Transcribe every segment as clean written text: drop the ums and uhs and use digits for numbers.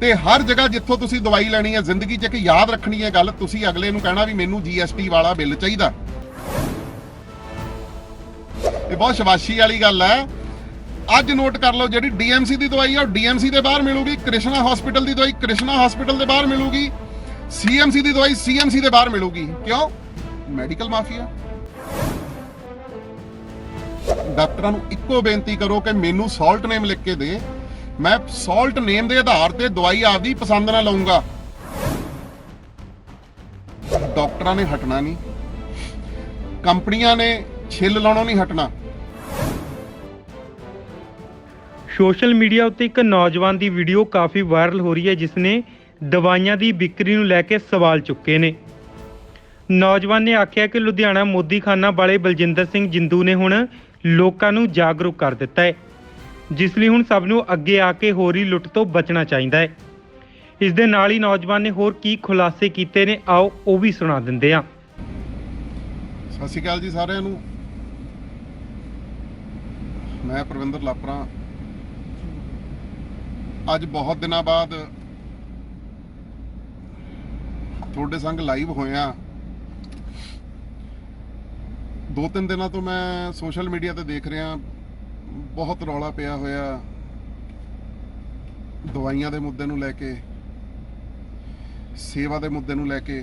ਤੇ ਹਰ ਜਗ੍ਹਾ ਜਿੱਥੋਂ ਤੁਸੀਂ ਦਵਾਈ ਲੈਣੀ ਹੈ ਜ਼ਿੰਦਗੀ 'ਚ ਇੱਕ ਯਾਦ ਰੱਖਣੀ ਹੈ ਗੱਲ, ਤੁਸੀਂ ਅਗਲੇ ਨੂੰ ਕਹਿਣਾ ਵੀ ਮੈਨੂੰ GST ਵਾਲਾ ਬਿੱਲ ਚਾਹੀਦਾ। ਇਹ ਬਹੁਤ ਸ਼ਾਬਾਸ਼ੀ ਵਾਲੀ ਗੱਲ ਹੈ। ਅੱਜ ਨੋਟ ਕਰ ਲਓ, ਜਿਹੜੀ DMC ਦੀ ਦਵਾਈ ਆ ਉਹ DMC ਦੇ ਬਾਹਰ ਮਿਲੂਗੀ, ਕ੍ਰਿਸ਼ਨਾ ਹਸਪੀਟਲ ਦੀ ਦਵਾਈ ਕ੍ਰਿਸ਼ਨਾ ਹਸਪੀਟਲ ਦੇ ਬਾਹਰ ਮਿਲੂਗੀ, CMC ਦੀ ਦਵਾਈ CMC ਦੇ ਬਾਹਰ ਮਿਲੂਗੀ। ਕਿਉਂ? Medical mafia. ਡਾਕਟਰਾਂ ਨੂੰ ਇੱਕੋ ਬੇਨਤੀ ਕਰੋ ਕਿ ਮੈਨੂੰ ਸਾਲਟ ਨੇਮ ਲਿਖ ਕੇ ਦੇ, ਮੈਂ ਸਾਲਟ ਨੇਮ ਦੇ ਆਧਾਰ ਤੇ ਦਵਾਈ ਆਪਦੀ ਪਸੰਦ ਨਾਲ ਲਵਾਂਗਾ। ਡਾਕਟਰਾਂ ਨੇ ਹਟਣਾ ਨਹੀਂ, ਕੰਪਨੀਆਂ ਨੇ ਛਿੱਲ ਲਾਉਣੋਂ ਨਹੀਂ ਹਟਣਾ। ਸੋਸ਼ਲ ਮੀਡੀਆ ਉੱਤੇ ਇੱਕ ਨੌਜਵਾਨ ਦੀ ਵੀਡੀਓ ਕਾਫੀ ਵਾਇਰਲ ਹੋ ਰਹੀ ਹੈ, ਜਿਸ ਨੇ ਦਵਾਈਆਂ ਦੀ ਵਿਕਰੀ ਨੂੰ ਲੈ ਕੇ ਸਵਾਲ ਚੁੱਕੇ ਨੇ। ਨੌਜਵਾਨ ਨੇ ਆਖਿਆ ਕਿ ਲੁਧਿਆਣਾ ਮੋਦੀਖਾਨਾ ਵਾਲੇ ਬਲਜਿੰਦਰ ਸਿੰਘ ਜਿੰਦੂ ਨੇ ਹੁਣ ਲੋਕਾਂ ਨੂੰ ਜਾਗਰੂਕ ਕਰ ਦਿੱਤਾ ਹੈ, ਜਿਸ ਲਈ ਹੁਣ ਸਭ ਨੂੰ ਅੱਗੇ ਆ ਕੇ ਹੋਰੀ ਲੁੱਟ ਤੋਂ ਬਚਣਾ ਚਾਹੀਦਾ ਹੈ। ਇਸ ਦੇ ਨਾਲ ਹੀ ਨੌਜਵਾਨ ਨੇ ਹੋਰ ਕੀ ਖੁਲਾਸੇ ਕੀਤੇ ਨੇ, ਆਓ ਉਹ ਵੀ ਸੁਣਾ ਦਿੰਦੇ ਹਾਂ। ਸਤਿ ਸ਼੍ਰੀ ਅਕਾਲ ਜੀ ਸਾਰਿਆਂ ਨੂੰ, ਮੈਂ ਪ੍ਰਵਿੰਦਰ ਲਾਪਰਾ। ਅੱਜ ਬਹੁਤ ਦਿਨਾਂ ਬਾਅਦ ਤੁਹਾਡੇ ਸੰਗ ਲਾਈਵ ਹੋਇਆ। 2-3 ਦਿਨਾਂ ਤੋਂ ਮੈਂ ਸੋਸ਼ਲ ਮੀਡੀਆ ਤੇ ਦੇਖ ਰਿਹਾ, ਬਹੁਤ ਰੌਲਾ ਪਿਆ ਹੋਇਆ ਦਵਾਈਆਂ ਦੇ ਮੁੱਦੇ ਨੂੰ ਲੈ ਕੇ, ਸੇਵਾ ਦੇ ਮੁੱਦੇ ਨੂੰ ਲੈ ਕੇ।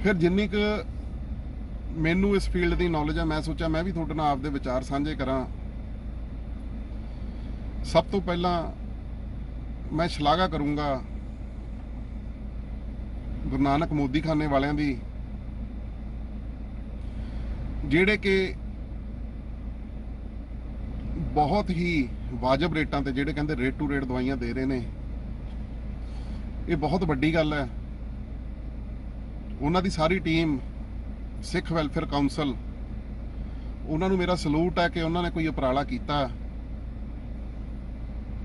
ਫਿਰ ਜਿੰਨੀ ਕੁ ਮੈਨੂੰ ਇਸ ਫੀਲਡ ਦੀ ਨੌਲੇਜ ਹੈ, ਮੈਂ ਸੋਚਿਆ ਮੈਂ ਵੀ ਤੁਹਾਡੇ ਨਾਲ ਆਪਦੇ ਵਿਚਾਰ ਸਾਂਝੇ ਕਰਾਂ। ਸਭ ਤੋਂ ਪਹਿਲਾਂ ਮੈਂ ਸ਼ਲਾਘਾ ਕਰੂੰਗਾ ਗੁਰੂ ਨਾਨਕ ਮੋਦੀਖਾਨੇ ਵਾਲਿਆਂ ਦੀ, ਜਿਹੜੇ ਕਿ ਬਹੁਤ ਹੀ ਵਾਜਬ ਰੇਟਾਂ ਤੇ, ਜਿਹੜੇ ਕਹਿੰਦੇ ਰੇਟ ਟੂ ਰੇਟ ਦਵਾਈਆਂ ਦੇ ਰਹੇ ਨੇ। ਇਹ ਬਹੁਤ ਵੱਡੀ ਗੱਲ ਹੈ। ਉਹਨਾਂ ਦੀ ਸਾਰੀ ਟੀਮ, ਸਿੱਖ ਵੈਲਫੇਅਰ ਕਾਉਂਸਲ, ਉਹਨਾਂ ਨੂੰ ਮੇਰਾ ਸਲੂਟ ਹੈ ਕਿ ਉਹਨਾਂ ਨੇ ਕੋਈ ਉਪਰਾਲਾ ਕੀਤਾ।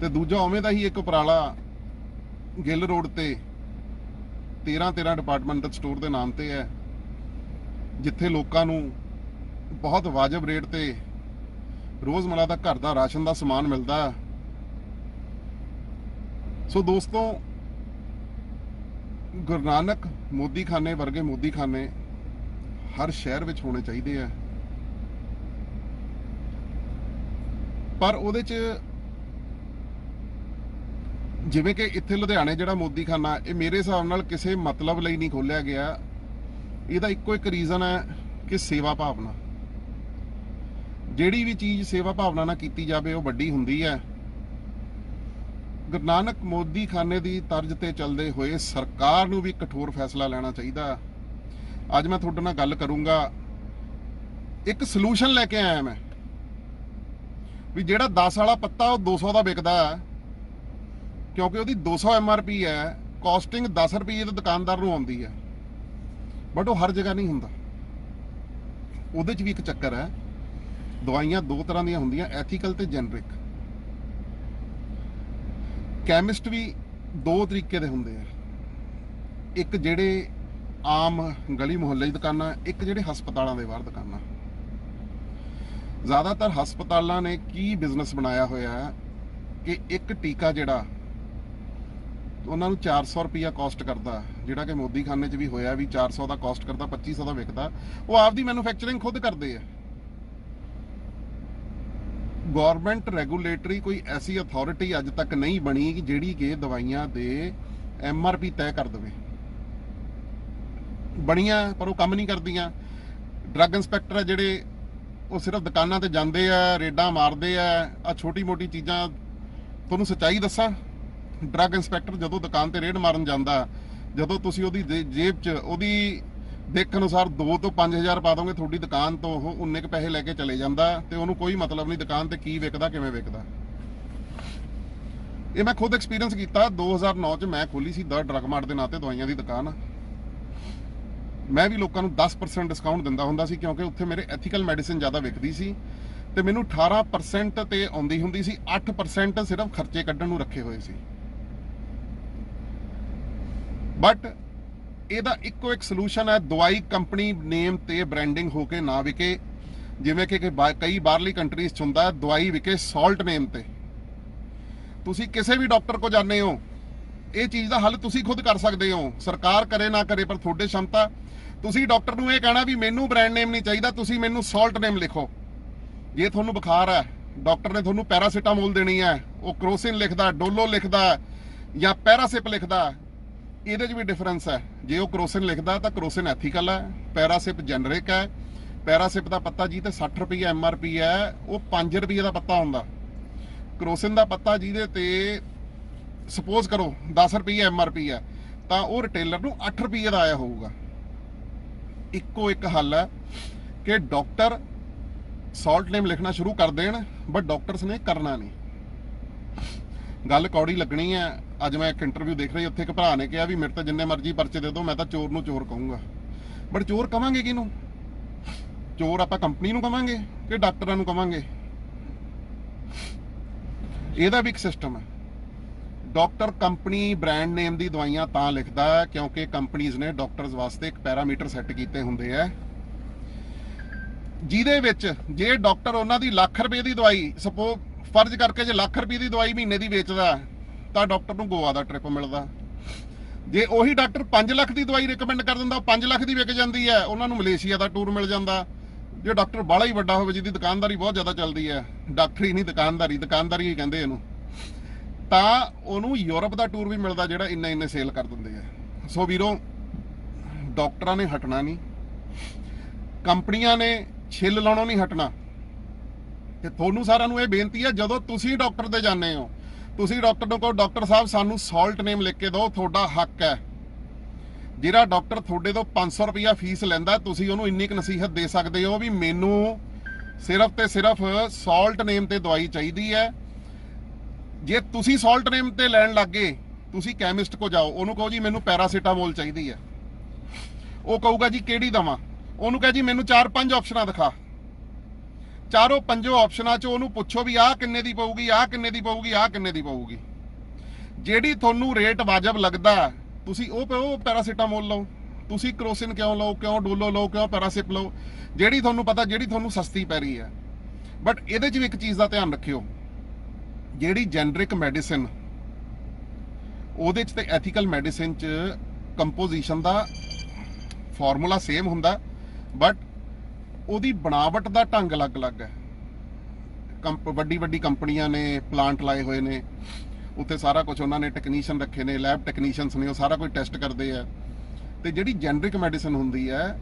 ਤੇ ਦੂਜਾ ਉਵੇਂ ਦਾ ਹੀ ਇੱਕ ਉਪਰਾਲਾ ਗਿੱਲ ਰੋਡ ਤੇ 13 ਡਿਪਾਰਟਮੈਂਟਲ ਸਟੋਰ ਦੇ ਨਾਮ ਤੇ ਹੈ, ਜਿੱਥੇ ਲੋਕਾਂ ਨੂੰ ਬਹੁਤ ਵਾਜਬ ਰੇਟ ਤੇ ਰੋਜ਼ਮਰਾ ਦਾ ਘਰ ਦਾ ਰਾਸ਼ਨ ਦਾ ਸਮਾਨ ਮਿਲਦਾ। ਸੋ ਦੋਸਤੋ, ਗੁਰੂ ਨਾਨਕ ਮੋਦੀਖਾਨੇ ਵਰਗੇ ਮੋਦੀਖਾਨੇ ਹਰ ਸ਼ਹਿਰ ਵਿੱਚ ਹੋਣੇ ਚਾਹੀਦੇ ਆ, ਪਰ ਉਹਦੇ 'ਚ ਜਿਵੇਂ ਕਿ ਇੱਥੇ ਲੁਧਿਆਣੇ ਜਿਹੜਾ ਮੋਦੀਖਾਨਾ, ਇਹ ਮੇਰੇ ਹਿਸਾਬ ਨਾਲ ਕਿਸੇ ਮਤਲਬ ਲਈ ਨਹੀਂ ਖੋਲਿਆ ਗਿਆ। ਇਹਦਾ ਇੱਕੋ ਇੱਕ ਰੀਜ਼ਨ ਹੈ ਕਿ ਸੇਵਾ ਭਾਵਨਾ। ਜਿਹੜੀ ਵੀ ਚੀਜ਼ ਸੇਵਾ ਭਾਵਨਾ ਨਾਲ ਕੀਤੀ ਜਾਵੇ ਉਹ ਵੱਡੀ ਹੁੰਦੀ ਹੈ। ਗੁਰੂ ਨਾਨਕ ਮੋਦੀਖਾਨੇ ਦੀ ਤਰਜ਼ ਤੇ ਚੱਲਦੇ ਹੋਏ ਸਰਕਾਰ ਨੂੰ ਵੀ ਕਠੋਰ ਫੈਸਲਾ ਲੈਣਾ ਚਾਹੀਦਾ। ਅੱਜ ਮੈਂ ਤੁਹਾਡੇ ਨਾਲ ਗੱਲ ਕਰੂੰਗਾ, ਇੱਕ ਸੋਲੂਸ਼ਨ ਲੈ ਕੇ ਆਇਆ ਮੈਂ, ਵੀ ਜਿਹੜਾ 10 ਵਾਲਾ ਪੱਤਾ ਉਹ 200 ਦਾ ਵਿਕਦਾ ਹੈ, ਕਿਉਂਕਿ ਉਹਦੀ 200 MRP ਹੈ, ਕਾਸਟਿੰਗ 10 ਰੁਪਏ ਤੇ ਦੁਕਾਨਦਾਰ ਨੂੰ ਆਉਂਦੀ ਹੈ, ਬਟ ਉਹ ਹਰ ਜਗ੍ਹਾ ਨਹੀਂ ਹੁੰਦਾ। ਉਹਦੇ 'ਚ ਵੀ ਇੱਕ ਚੱਕਰ ਹੈ। ਦਵਾਈਆਂ ਦੋ ਤਰ੍ਹਾਂ ਦੀਆਂ ਹੁੰਦੀਆਂ, ਐਥੀਕਲ ਤੇ ਜੈਨਰਿਕ। ਕੈਮਿਸਟ ਵੀ ਦੋ ਤਰੀਕੇ ਦੇ ਹੁੰਦੇ ਆ, ਇੱਕ ਜਿਹੜੇ ਆਮ ਗਲੀ ਮੁਹੱਲੇ ਦੀ ਦੁਕਾਨਾਂ, ਇੱਕ ਜਿਹੜੇ ਹਸਪਤਾਲਾਂ ਦੇ ਬਾਹਰ ਦੁਕਾਨਾਂ। ਜ਼ਿਆਦਾਤਰ ਹਸਪਤਾਲਾਂ ਨੇ ਕੀ ਬਿਜ਼ਨਸ ਬਣਾਇਆ ਹੋਇਆ ਹੈ ਕਿ ਇੱਕ ਟੀਕਾ ਜਿਹੜਾ ਉਹਨਾਂ ਨੂੰ 400 ਰੁਪਇਆ ਕਾਸਟ ਕਰਦਾ, ਜਿਹੜਾ ਕਿ ਮੋਦੀਖਾਨੇ 'ਚ ਵੀ ਹੋਇਆ ਵੀ 400 ਦਾ ਕਾਸਟ ਕਰਦਾ, 2500 ਦਾ ਵਿਕਦਾ। ਉਹ ਆਪਦੀ ਮੈਨੂਫੈਕਚਰਿੰਗ ਖੁਦ ਕਰਦੇ ਆ। ਗਵਰਨਮੈਂਟ ਰੈਗੂਲੇਟਰੀ ਕੋਈ ਐਸੀ ਅਥਾਰਟੀ ਅੱਜ ਤੱਕ ਨਹੀਂ ਬਣੀ ਕਿ ਜਿਹੜੀ ਕਿ ਦਵਾਈਆਂ ਦੇ MRP ਤੈਅ ਕਰ ਦੇਵੇ। ਬਣੀਆਂ ਪਰ ਉਹ ਕੰਮ ਨਹੀਂ ਕਰਦੀਆਂ। ਡਰੱਗ ਇੰਸਪੈਕਟਰ ਆ ਜਿਹੜੇ, ਉਹ ਸਿਰਫ ਦੁਕਾਨਾਂ ਤੇ ਜਾਂਦੇ ਆ, ਰੇਡਾਂ ਮਾਰਦੇ ਆ ਛੋਟੀ ਮੋਟੀ ਚੀਜ਼ਾਂ। ਤੁਹਾਨੂੰ ਸੱਚਾਈ ਦੱਸਾਂ, ਡਰੱਗ ਇੰਸਪੈਕਟਰ ਜਦੋਂ ਦੁਕਾਨ ਤੇ ਰੇਡ ਮਾਰਨ ਜਾਂਦਾ, ਜਦੋਂ ਤੁਸੀਂ ਉਹਦੀ ਜੇਬ 'ਚ ਉਹਦੀ ਦੇਖ ਅਨੁਸਾਰ 2 ਤੋਂ 5000 ਪਾ ਦੋਗੇ, ਤੁਹਾਡੀ ਦੁਕਾਨ ਤੋਂ ਉਹ ਉਨੇ ਕੁ ਪੈਸੇ ਲੈ ਕੇ ਚਲੇ ਜਾਂਦਾ ਤੇ ਉਹਨੂੰ ਕੋਈ ਮਤਲਬ ਨਹੀਂ ਦੁਕਾਨ ਤੇ ਕੀ ਵਿਕਦਾ, ਕਿਵੇਂ ਵਿਕਦਾ। ਇਹ ਮੈਂ ਖੁਦ ਐਕਸਪੀਰੀਅੰਸ ਕੀਤਾ। 2009 'ਚ ਮੈਂ ਖੋਲੀ ਸੀ ਦ ਡਰੱਗ ਮਾਰਟ ਦੇ ਨਾਂ ਤੇ ਦਵਾਈਆਂ ਦੀ ਦੁਕਾਨ। ਮੈਂ ਵੀ ਲੋਕਾਂ ਨੂੰ 10% ਡਿਸਕਾਊਂਟ ਦਿੰਦਾ ਹੁੰਦਾ ਸੀ, ਕਿਉਂਕਿ ਉੱਥੇ ਮੇਰੇ ਐਥੀਕਲ ਮੈਡੀਸਿਨ ਜ਼ਿਆਦਾ ਵਿਕਦੀ ਸੀ ਤੇ ਮੈਨੂੰ 18% ਤੇ ਆਉਂਦੀ ਹੁੰਦੀ ਸੀ। 8% ਸਿਰਫ ਖਰਚੇ ਕੱਢਣ ਨੂੰ ਰੱਖੇ ਹੋਏ ਸੀ। ਬਟ ਇਹਦਾ ਇੱਕੋ ਇੱਕ ਸੋਲੂਸ਼ਨ ਹੈ, ਦਵਾਈ ਕੰਪਨੀ ਨੇਮ ਤੇ ਬ੍ਰਾਂਡਿੰਗ ਹੋ ਕੇ ਨਾ ਵਿਕੇ। ਜਿਵੇਂ ਕਿ ਕਈ ਬਾਹਰਲੀ ਕੰਟਰੀਜ਼ 'ਚ ਹੁੰਦਾ, ਦਵਾਈ ਵਿਕੇ ਸਾਲਟ ਨੇਮ ਤੇ। ਤੁਸੀਂ ਕਿਸੇ ਵੀ ਡਾਕਟਰ ਕੋ ਜਾਂਦੇ ਹੋ, ਇਹ ਚੀਜ਼ ਦਾ ਹੱਲ ਤੁਸੀਂ ਖੁਦ ਕਰ ਸਕਦੇ ਹੋ। ਸਰਕਾਰ ਕਰੇ ਨਾ ਕਰੇ, ਪਰ ਤੁਹਾਡੇ ਸ਼ਮਤਾ। ਤੁਸੀਂ ਡਾਕਟਰ ਨੂੰ ਇਹ ਕਹਿਣਾ ਵੀ ਮੈਨੂੰ ਬ੍ਰਾਂਡ ਨੇਮ ਨਹੀਂ ਚਾਹੀਦਾ, ਤੁਸੀਂ ਮੈਨੂੰ ਸਾਲਟ ਨੇਮ ਲਿਖੋ। ਜੇ ਤੁਹਾਨੂੰ ਬੁਖਾਰ ਹੈ, ਡਾਕਟਰ ਨੇ ਤੁਹਾਨੂੰ ਪੈਰਾਸੀਟਾਮੋਲ ਦੇਣੀ ਹੈ, ਉਹ ਕਰੋਸਿਨ ਲਿਖਦਾ, ਡੋਲੋ ਲਿਖਦਾ ਜਾਂ ਪੈਰਾਸਿਪ ਲਿਖਦਾ। ਇਹਦੇ 'ਚ ਵੀ ਡਿਫਰੈਂਸ ਹੈ। ਜੇ ਉਹ ਕਰੋਸਿਨ ਲਿਖਦਾ ਤਾਂ ਕਰੋਸਿਨ ਐਥੀਕਲ ਹੈ, ਪੈਰਾਸਿਪ ਜੈਨਰਿਕ ਹੈ। ਪੈਰਾਸਿਪ ਦਾ ਪੱਤਾ ਜੀ ਤੇ 60 ਰੁਪਏ MRP ਹੈ, ਉਹ 5 ਰੁਪਏ ਦਾ ਪੱਤਾ ਹੁੰਦਾ। ਕਰੋਸਿਨ ਦਾ ਪੱਤਾ ਜਿਹਦੇ ਤੇ ਸਪੋਜ਼ ਕਰੋ 10 ਰੁਪਏ MRP ਹੈ, ਤਾਂ ਉਹ ਰਿਟੇਲਰ ਨੂੰ 8 ਰੁਪਏ ਦਾ ਆਇਆ ਹੋਊਗਾ। ਇੱਕੋ ਇੱਕ ਹੱਲ ਹੈ ਕਿ ਡਾਕਟਰ ਸਾਲਟ ਨੇਮ ਲਿਖਣਾ ਸ਼ੁਰੂ ਕਰ ਦੇਣ, ਬਟ ਡਾਕਟਰਸ ਨੇ ਕਰਨਾ ਨਹੀਂ। ਗੱਲ ਕੌੜੀ ਲੱਗਣੀ ਹੈ। ਅੱਜ ਮੈਂ ਇੱਕ ਇੰਟਰਵਿਊ ਦੇਖ ਰਹੀ, ਉੱਥੇ ਇੱਕ ਭਰਾ ਨੇ ਕਿਹਾ ਵੀ ਮੇਰੇ ਤਾਂ ਜਿੰਨੇ ਮਰਜ਼ੀ ਪਰਚੇ ਦੇ ਦਿਓ, ਮੈਂ ਤਾਂ ਚੋਰ ਨੂੰ ਚੋਰ ਕਹੂੰਗਾ। ਬਟ ਚੋਰ ਕਵਾਂਗੇ ਕਿਹਨੂੰ? ਚੋਰ ਆਪਾਂ ਕੰਪਨੀ ਨੂੰ ਕਵਾਂਗੇ ਕਿ ਡਾਕਟਰਾਂ ਨੂੰ ਕਵਾਂਗੇ? ਇਹਦਾ ਵੀ ਇੱਕ ਸਿਸਟਮ ਹੈ। ਡਾਕਟਰ ਕੰਪਨੀ ਬ੍ਰਾਂਡ ਨੇਮ ਦੀ ਦਵਾਈਆਂ ਤਾਂ ਲਿਖਦਾ ਕਿਉਂਕਿ ਕੰਪਨੀਆਂ ਨੇ ਡਾਕਟਰਸ ਵਾਸਤੇ ਇੱਕ ਪੈਰਾਮੀਟਰ ਸੈੱਟ ਕੀਤੇ ਹੁੰਦੇ ਆ, ਜਿਹਦੇ ਵਿੱਚ ਜੇ ਡਾਕਟਰ ਉਹਨਾਂ ਦੀ ਲੱਖ ਰੁਪਏ ਦੀ ਦਵਾਈ ਫਰਜ਼ ਕਰਕੇ ਜੇ ਲੱਖ ਰੁਪਏ ਦੀ ਦਵਾਈ ਮਹੀਨੇ ਦੀ ਵੇਚਦਾ ਤਾਂ ਡਾਕਟਰ ਨੂੰ ਗੋਆ ਦਾ ਟ੍ਰਿਪ ਮਿਲਦਾ। ਜੇ ਉਹੀ ਡਾਕਟਰ 5 ਲੱਖ ਦੀ ਦਵਾਈ ਰਿਕਮੈਂਡ ਕਰ ਦਿੰਦਾ, 5 ਲੱਖ ਦੀ ਵਿਕ ਜਾਂਦੀ ਹੈ, ਉਹਨਾਂ ਨੂੰ ਮਲੇਸ਼ੀਆ ਦਾ ਟੂਰ ਮਿਲ ਜਾਂਦਾ। ਜੇ ਡਾਕਟਰ ਬਾਹਲਾ ਹੀ ਵੱਡਾ ਹੋਵੇ, ਜਿਹਦੀ ਦੁਕਾਨਦਾਰੀ ਬਹੁਤ ਜ਼ਿਆਦਾ ਚੱਲਦੀ ਹੈ, ਡਾਕਟਰੀ ਨਹੀਂ ਦੁਕਾਨਦਾਰੀ ਹੀ ਕਹਿੰਦੇ ਇਹਨੂੰ, ਤਾਂ ਉਹਨੂੰ ਯੂਰਪ ਦਾ ਟੂਰ ਵੀ ਮਿਲਦਾ, ਜਿਹੜਾ ਇੰਨੇ ਸੇਲ ਕਰ ਦਿੰਦੇ ਆ। ਸੋ ਵੀਰੋ, ਡਾਕਟਰਾਂ ਨੇ ਹਟਣਾ ਨਹੀਂ, ਕੰਪਨੀਆਂ ਨੇ ਛਿੱਲ ਲਾਉਣੋਂ ਨਹੀਂ ਹਟਣਾ। ਤੇ ਤੁਹਾਨੂੰ ਸਾਰਿਆਂ ਨੂੰ ਇਹ ਬੇਨਤੀ ਹੈ, ਜਦੋਂ ਤੁਸੀਂ ਡਾਕਟਰ ਦੇ ਜਾਂਦੇ ਹੋ, ਤੁਸੀਂ ਡਾਕਟਰ ਨੂੰ ਕਹੋ ਡਾਕਟਰ ਸਾਹਿਬ ਸਾਨੂੰ ਸਾਲਟ ਨੇਮ ਲਿਖ ਕੇ ਦਿਓ, ਤੁਹਾਡਾ ਹੱਕ ਹੈ। ਜਿਹੜਾ ਡਾਕਟਰ ਤੁਹਾਡੇ ਤੋਂ 500 ਰੁਪਇਆ ਫੀਸ ਲੈਂਦਾ, ਤੁਸੀਂ ਉਹਨੂੰ ਇੰਨੀ ਕੁ ਨਸੀਹਤ ਦੇ ਸਕਦੇ ਹੋ ਵੀ ਮੈਨੂੰ ਸਿਰਫ ਤੇ ਸਿਰਫ ਸਾਲਟ ਨੇਮ ਤੇ ਦਵਾਈ ਚਾਹੀਦੀ ਹੈ। ਜੇ ਤੁਸੀਂ ਸਾਲਟ ਨੇਮ ਤੇ ਲੈਣ ਲੱਗੇ, ਤੁਸੀਂ ਕੈਮਿਸਟ ਕੋ ਜਾਓ, ਉਹਨੂੰ ਕਹੋ ਜੀ ਮੈਨੂੰ ਪੈਰਾਸੀਟਾਮੋਲ ਚਾਹੀਦੀ ਹੈ, ਉਹ ਕਹੂਗਾ ਜੀ ਕਿਹੜੀ ਦਵਾਂ? ਉਹਨੂੰ ਕਹੇ ਜੀ ਮੈਨੂੰ 4-5 ਆਪਸ਼ਨਾਂ ਦਿਖਾ। ਚਾਰੋਂ ਪੰਜੋ ਆਪਸ਼ਨਾਂ 'ਚ ਉਹਨੂੰ ਪੁੱਛੋ ਵੀ ਆਹ ਕਿੰਨੇ ਦੀ ਪਊਗੀ, ਆਹ ਕਿੰਨੇ ਦੀ ਪਊਗੀ, ਆਹ ਕਿੰਨੇ ਦੀ ਪਊਗੀ। ਜਿਹੜੀ ਤੁਹਾਨੂੰ ਰੇਟ ਵਾਜਬ ਲੱਗਦਾ ਤੁਸੀਂ ਉਹ ਪੈਰਾਸੀਟਾਮੋਲ ਲਓ। ਤੁਸੀਂ ਕਰੋਸਿਨ ਕਿਉਂ ਲਓ, ਕਿਉਂ ਡੋਲੋ ਲਓ, ਕਿਉਂ ਪੈਰਾਸਿਪ ਲਓ? ਜਿਹੜੀ ਤੁਹਾਨੂੰ ਪਤਾ, ਜਿਹੜੀ ਤੁਹਾਨੂੰ ਸਸਤੀ ਪੈ ਰਹੀ ਹੈ। ਬਟ ਇਹਦੇ 'ਚ ਵੀ ਇੱਕ ਚੀਜ਼ ਦਾ ਧਿਆਨ ਰੱਖਿਓ, ਜਿਹੜੀ ਜੈਨਰਿਕ ਮੈਡੀਸਿਨ, ਉਹਦੇ 'ਚ ਤੇ ਐਥੀਕਲ ਮੈਡੀਸਿਨ 'ਚ ਕੰਪੋਜੀਸ਼ਨ ਦਾ ਫਾਰਮੂਲਾ ਸੇਮ ਹੁੰਦਾ, ਬਟ ਉਹਦੀ ਬਣਾਵਟ ਦਾ ਢੰਗ ਅਲੱਗ-ਅਲੱਗ ਹੈ। ਵੱਡੀ ਕੰਪਨੀਆਂ ਨੇ ਪਲਾਂਟ ਲਾਏ ਹੋਏ ਨੇ, ਉੱਥੇ ਸਾਰਾ ਕੁਝ ਉਹਨਾਂ ਨੇ ਟੈਕਨੀਸ਼ੀਅਨ ਰੱਖੇ ਨੇ, ਲੈਬ ਟੈਕਨੀਸ਼ੀਅਨਸ ਨੇ, ਉਹ ਸਾਰਾ ਕੁਝ ਟੈਸਟ ਕਰਦੇ ਆ। ਤੇ ਜਿਹੜੀ ਜੈਨਰਿਕ ਮੈਡੀਸਿਨ ਹੁੰਦੀ ਹੈ,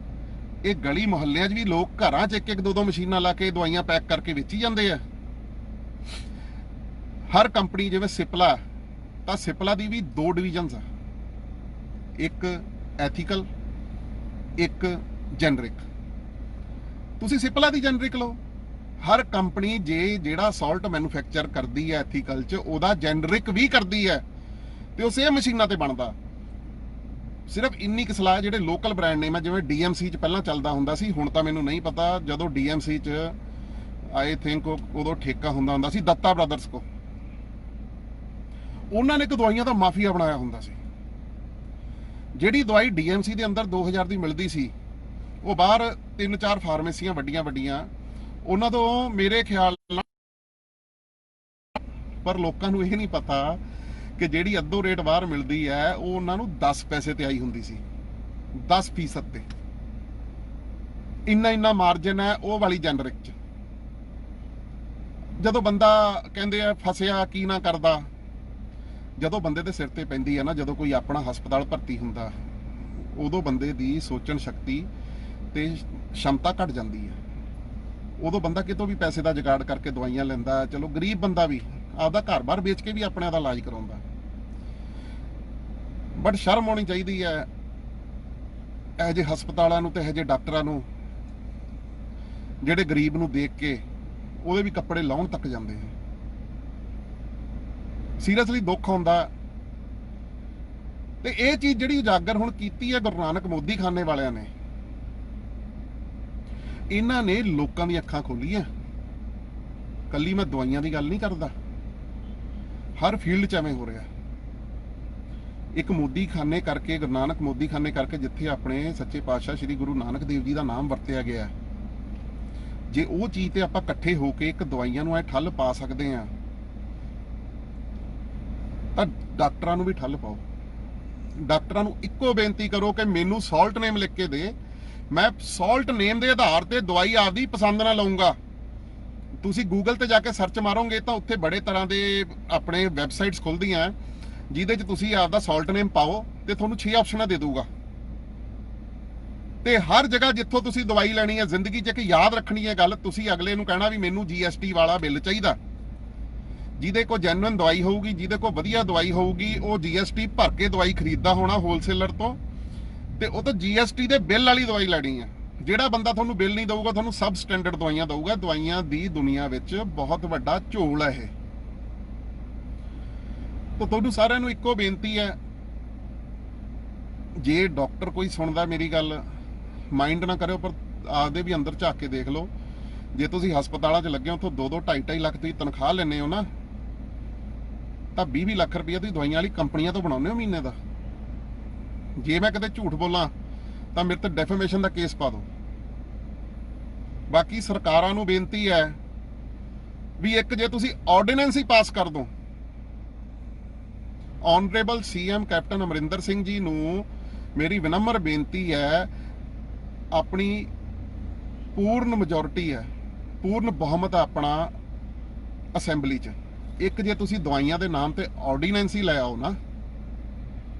ਇਹ ਗਲੀ ਮੁਹੱਲਿਆਂ 'ਚ ਵੀ ਲੋਕ ਘਰਾਂ 'ਚ ਇੱਕ ਦੋ ਮਸ਼ੀਨਾਂ ਲਾ ਕੇ ਦਵਾਈਆਂ ਪੈਕ ਕਰਕੇ ਵੇਚੀ ਜਾਂਦੇ ਆ। ਹਰ ਕੰਪਨੀ, ਜਿਵੇਂ ਸਿਪਲਾ, ਤਾਂ ਸਿਪਲਾ ਦੀ ਵੀ 2 ਡਿਵੀਜ਼ਨਸ ਆ, ਇੱਕ ਐਥੀਕਲ, ਇੱਕ ਜੈਨਰਿਕ। ਤੁਸੀਂ ਸਿਪਲਾ ਦੀ ਜੈਨਰਿਕ ਲਓ। ਹਰ ਕੰਪਨੀ ਜਿਹੜਾ ਸਾਲਟ ਮੈਨੂਫੈਕਚਰ ਕਰਦੀ ਹੈ ਐਥੀਕਲ 'ਚ, ਉਹਦਾ ਜੈਨਰਿਕ ਵੀ ਕਰਦੀ ਹੈ ਤੇ ਉਹ ਸੇਮ ਮਸ਼ੀਨਾਂ ਤੇ ਬਣਦਾ। ਸਿਰਫ ਇੰਨੀ ਕੁ ਸਲਾਹ, ਜਿਹੜੇ ਲੋਕਲ ਬ੍ਰਾਂਡ ਨੇਮ ਹੈ, ਜਿਵੇਂ DMC 'ਚ ਪਹਿਲਾਂ ਚੱਲਦਾ ਹੁੰਦਾ ਸੀ, ਹੁਣ ਤਾਂ ਮੈਨੂੰ ਨਹੀਂ ਪਤਾ। ਜਦੋਂ DMC 'ਚ ਆਈ ਥਿੰਕ ਉਦੋਂ ਠੇਕਾ ਹੁੰਦਾ ਸੀ ਦੱਤਾ ਬ੍ਰਦਰਸ ਕੋ, ਉਹਨਾਂ ਨੇ ਇੱਕ ਦਵਾਈਆਂ ਦਾ ਮਾਫੀਆ ਬਣਾਇਆ ਹੁੰਦਾ ਸੀ। ਜਿਹੜੀ ਦਵਾਈ DMC ਦੇ ਅੰਦਰ 2000 ਦੀ ਮਿਲਦੀ ਸੀ, ਉਹ ਬਾਹਰ 3-4 ਫਾਰਮੇਸੀਆਂ ਵੱਡੀਆਂ ਉਹਨਾਂ ਤੋਂ ਮੇਰੇ ਖਿਆਲ ਨਾਲ, ਪਰ ਲੋਕਾਂ ਨੂੰ ਇਹ ਨਹੀਂ ਪਤਾ ਕਿ ਜਿਹੜੀ ਅੱਧੋ ਰੇਟ ਬਾਹਰ ਮਿਲਦੀ ਹੈ, ਉਹ ਉਹਨਾਂ ਨੂੰ 10 ਪੈਸੇ ਤੇ ਆਈ ਹੁੰਦੀ ਸੀ, 10% ਤੇ। ਇੰਨਾ ਮਾਰਜਨ ਹੈ ਉਹ ਵਾਲੀ ਜੈਨਰਿਕ 'ਚ। ਜਦੋਂ ਬੰਦਾ ਕਹਿੰਦੇ ਆ ਫਸਿਆ ਕੀ ਨਾ ਕਰਦਾ, ਜਦੋਂ ਬੰਦੇ ਦੇ ਸਿਰ ਤੇ ਪੈਂਦੀ ਹੈ ਨਾ, ਜਦੋਂ ਕੋਈ ਆਪਣਾ ਹਸਪਤਾਲ ਭਰਤੀ ਹੁੰਦਾ, ਉਦੋਂ ਬੰਦੇ ਦੀ ਸੋਚਣ ਸ਼ਕਤੀ ਤੇ ਸ਼ਮਤਾ ਘਟ ਜਾਂਦੀ ਹੈ। ਉਦੋਂ ਬੰਦਾ ਕਿਤੋਂ ਵੀ ਪੈਸੇ ਦਾ ਜੁਗਾੜ ਕਰਕੇ ਦਵਾਈਆਂ ਲੈਂਦਾ। ਚਲੋ ਗਰੀਬ ਬੰਦਾ ਵੀ ਆਪਦਾ ਘਰ-ਬਾਰ ਵੇਚ ਕੇ ਵੀ ਆਪਣੇ ਦਾ ਇਲਾਜ ਕਰਾਉਂਦਾ। ਬਟ ਸ਼ਰਮ ਆਉਣੀ ਚਾਹੀਦੀ ਹੈ ਇਹੋ ਜਿਹੇ ਹਸਪਤਾਲਾਂ ਨੂੰ ਤੇ ਇਹੋ ਜਿਹੇ ਡਾਕਟਰਾਂ ਨੂੰ, ਜਿਹੜੇ ਗਰੀਬ ਨੂੰ ਦੇਖ ਕੇ ਉਹਦੇ ਵੀ ਕੱਪੜੇ ਲਾਉਣ ਤੱਕ ਜਾਂਦੇ ਆ। ਸੀਰੀਅਸਲੀ ਦੁੱਖ ਹੁੰਦਾ। ਤੇ ਇਹ ਚੀਜ਼ ਜਿਹੜੀ ਉਜਾਗਰ ਹੁਣ ਕੀਤੀ ਹੈ ਗੁਰੂ ਨਾਨਕ ਮੋਦੀ ਖਾਨੇ ਵਾਲਿਆਂ ਨੇ, ਇਹਨਾਂ ਨੇ ਲੋਕਾਂ ਦੀਆਂ ਅੱਖਾਂ ਖੋਲੀਆਂ। ਕੱਲੀ ਮੈਂ ਦਵਾਈਆਂ ਦੀ ਗੱਲ ਨਹੀਂ ਕਰਦਾ, ਹਰ ਫੀਲਡ 'ਚ ਐਵੇਂ ਹੋ ਰਿਹਾ। ਇੱਕ ਮੋਦੀ ਖਾਨੇ ਕਰਕੇ, ਗੁਰੂ ਨਾਨਕ ਮੋਦੀ ਖਾਨੇ ਕਰਕੇ, ਜਿੱਥੇ ਆਪਣੇ ਸੱਚੇ ਪਾਤਸ਼ਾਹ ਸ੍ਰੀ ਗੁਰੂ ਨਾਨਕ ਦੇਵ ਜੀ ਦਾ ਨਾਮ ਵਰਤਿਆ ਗਿਆ, ਜੇ ਉਹ ਚੀਜ਼ ਤੇ ਆਪਾਂ ਇਕੱਠੇ ਹੋ ਕੇ ਇੱਕ ਦਵਾਈਆਂ ਨੂੰ ਐ ਠੱਲ ਪਾ ਸਕਦੇ ਆ, ਤਾਂ ਡਾਕਟਰਾਂ ਨੂੰ ਵੀ ਠੱਲ ਪਾਓ। ਡਾਕਟਰਾਂ ਨੂੰ ਇੱਕੋ ਬੇਨਤੀ ਕਰੋ ਕਿ ਮੈਨੂੰ ਸਾਲਟ ਨੇਮ ਲਿਖ ਕੇ ਦੇ, ਮੈਂ ਸਾਲਟ ਨੇਮ ਦੇ ਆਧਾਰ ਤੇ ਦਵਾਈ ਆਪਦੀ ਪਸੰਦ ਨਾਲ ਲਊਂਗਾ। ਤੁਸੀਂ ਗੂਗਲ ਤੇ ਜਾ ਕੇ ਸਰਚ ਮਾਰੋਗੇ ਤਾਂ ਉੱਥੇ ਬੜੇ ਤਰ੍ਹਾਂ ਦੇ ਆਪਣੇ ਵੈਬਸਾਈਟਸ ਖੁੱਲਦੀਆਂ ਜਿਹਦੇ 'ਚ ਤੁਸੀਂ ਆਪਦਾ ਸਾਲਟ ਨੇਮ ਪਾਓ ਤੇ ਤੁਹਾਨੂੰ 6 ਆਪਸ਼ਨਾਂ ਦੇ ਦਊਗਾ। ਤੇ ਹਰ ਜਗ੍ਹਾ ਜਿੱਥੋਂ ਤੁਸੀਂ ਦਵਾਈ ਲੈਣੀ ਹੈ ਜ਼ਿੰਦਗੀ 'ਚ ਇੱਕ ਯਾਦ ਰੱਖਣੀ ਹੈ ਗੱਲ, ਤੁਸੀਂ ਅਗਲੇ ਨੂੰ ਕਹਿਣਾ ਵੀ ਮੈਨੂੰ GST ਵਾਲਾ ਬਿੱਲ ਚਾਹੀਦਾ। ਜਿਹਦੇ ਕੋਲ ਜੈਨੂਇਨ ਦਵਾਈ ਹੋਊਗੀ, ਜਿਹਦੇ ਕੋਲ ਵਧੀਆ ਦਵਾਈ ਹੋਊਗੀ, ਉਹ GST ਭਰ ਕੇ ਦਵਾਈ ਖਰੀਦਦਾ ਹੋਣਾ ਹੋਲਸੇਲਰ ਤੋਂ, ਤੇ ਉਹ ਤਾਂ GST ਦੇ ਬਿੱਲ ਵਾਲੀ ਦਵਾਈ ਲੈਣੀ ਹੈ। ਜਿਹੜਾ ਬੰਦਾ ਤੁਹਾਨੂੰ ਬਿੱਲ ਨਹੀਂ ਦਊਗਾ ਤੁਹਾਨੂੰ ਸਬ ਸਟੈਂਡਰਡ ਦਵਾਈਆਂ ਦਊਗਾ। ਦਵਾਈਆਂ ਦੀ ਦੁਨੀਆ ਵਿੱਚ ਬਹੁਤ ਵੱਡਾ ਝੋਲ ਹੈ ਇਹ। ਤਾਂ ਤੁਹਾਨੂੰ ਸਾਰਿਆਂ ਨੂੰ ਇੱਕੋ ਬੇਨਤੀ ਹੈ, ਜੇ ਡਾਕਟਰ ਕੋਈ ਸੁਣਦਾ ਮੇਰੀ ਗੱਲ, ਮਾਈਂਡ ਨਾ ਕਰਿਓ, ਪਰ ਆਪਦੇ ਵੀ ਅੰਦਰ ਝਾਕ ਕੇ ਦੇਖ ਲਓ। ਜੇ ਤੁਸੀਂ ਹਸਪਤਾਲਾਂ 'ਚ ਲੱਗੇ ਹੋ ਉੱਥੋਂ 2-2 2.5 ਲੱਖ ਤੁਸੀਂ ਤਨਖਾਹ ਲੈਂਦੇ ਹੋ ਨਾ, ਤਾਂ 20 ਲੱਖ ਰੁਪਈਆ ਤੁਸੀਂ ਦਵਾਈਆਂ ਵਾਲੀ ਕੰਪਨੀਆਂ ਤੋਂ ਬਣਾਉਂਦੇ ਹੋ ਮਹੀਨੇ ਦਾ। ਜੇ ਮੈਂ ਕਿਤੇ ਝੂਠ ਬੋਲਾਂ ਤਾਂ ਮੇਰੇ ਤੇ ਡੈਫੇਮੇਸ਼ਨ ਦਾ ਕੇਸ ਪਾ ਦਿਓ। ਬਾਕੀ ਸਰਕਾਰਾਂ ਨੂੰ ਬੇਨਤੀ ਹੈ ਵੀ ਇੱਕ ਜੇ ਤੁਸੀਂ ਆਰਡੀਨੈਂਸ ਹੀ ਪਾਸ ਕਰ ਦਿਓ, honourable CM captain Amarinder Singh ji ਨੂੰ ਮੇਰੀ ਵਿਨਮਰ ਬੇਨਤੀ ਹੈ, ਆਪਣੀ ਪੂਰਨ ਮੈਜੋਰਿਟੀ ਹੈ, ਪੂਰਨ ਬਹੁਮਤ ਆਪਣਾ ਅਸੈਂਬਲੀ 'ਚ, ਇੱਕ ਜੇ ਤੁਸੀਂ ਦਵਾਈਆਂ ਦੇ ਨਾਮ ਤੇ ਆਰਡੀਨੈਂਸ ਹੀ ਲੈ ਆਓ ਨਾ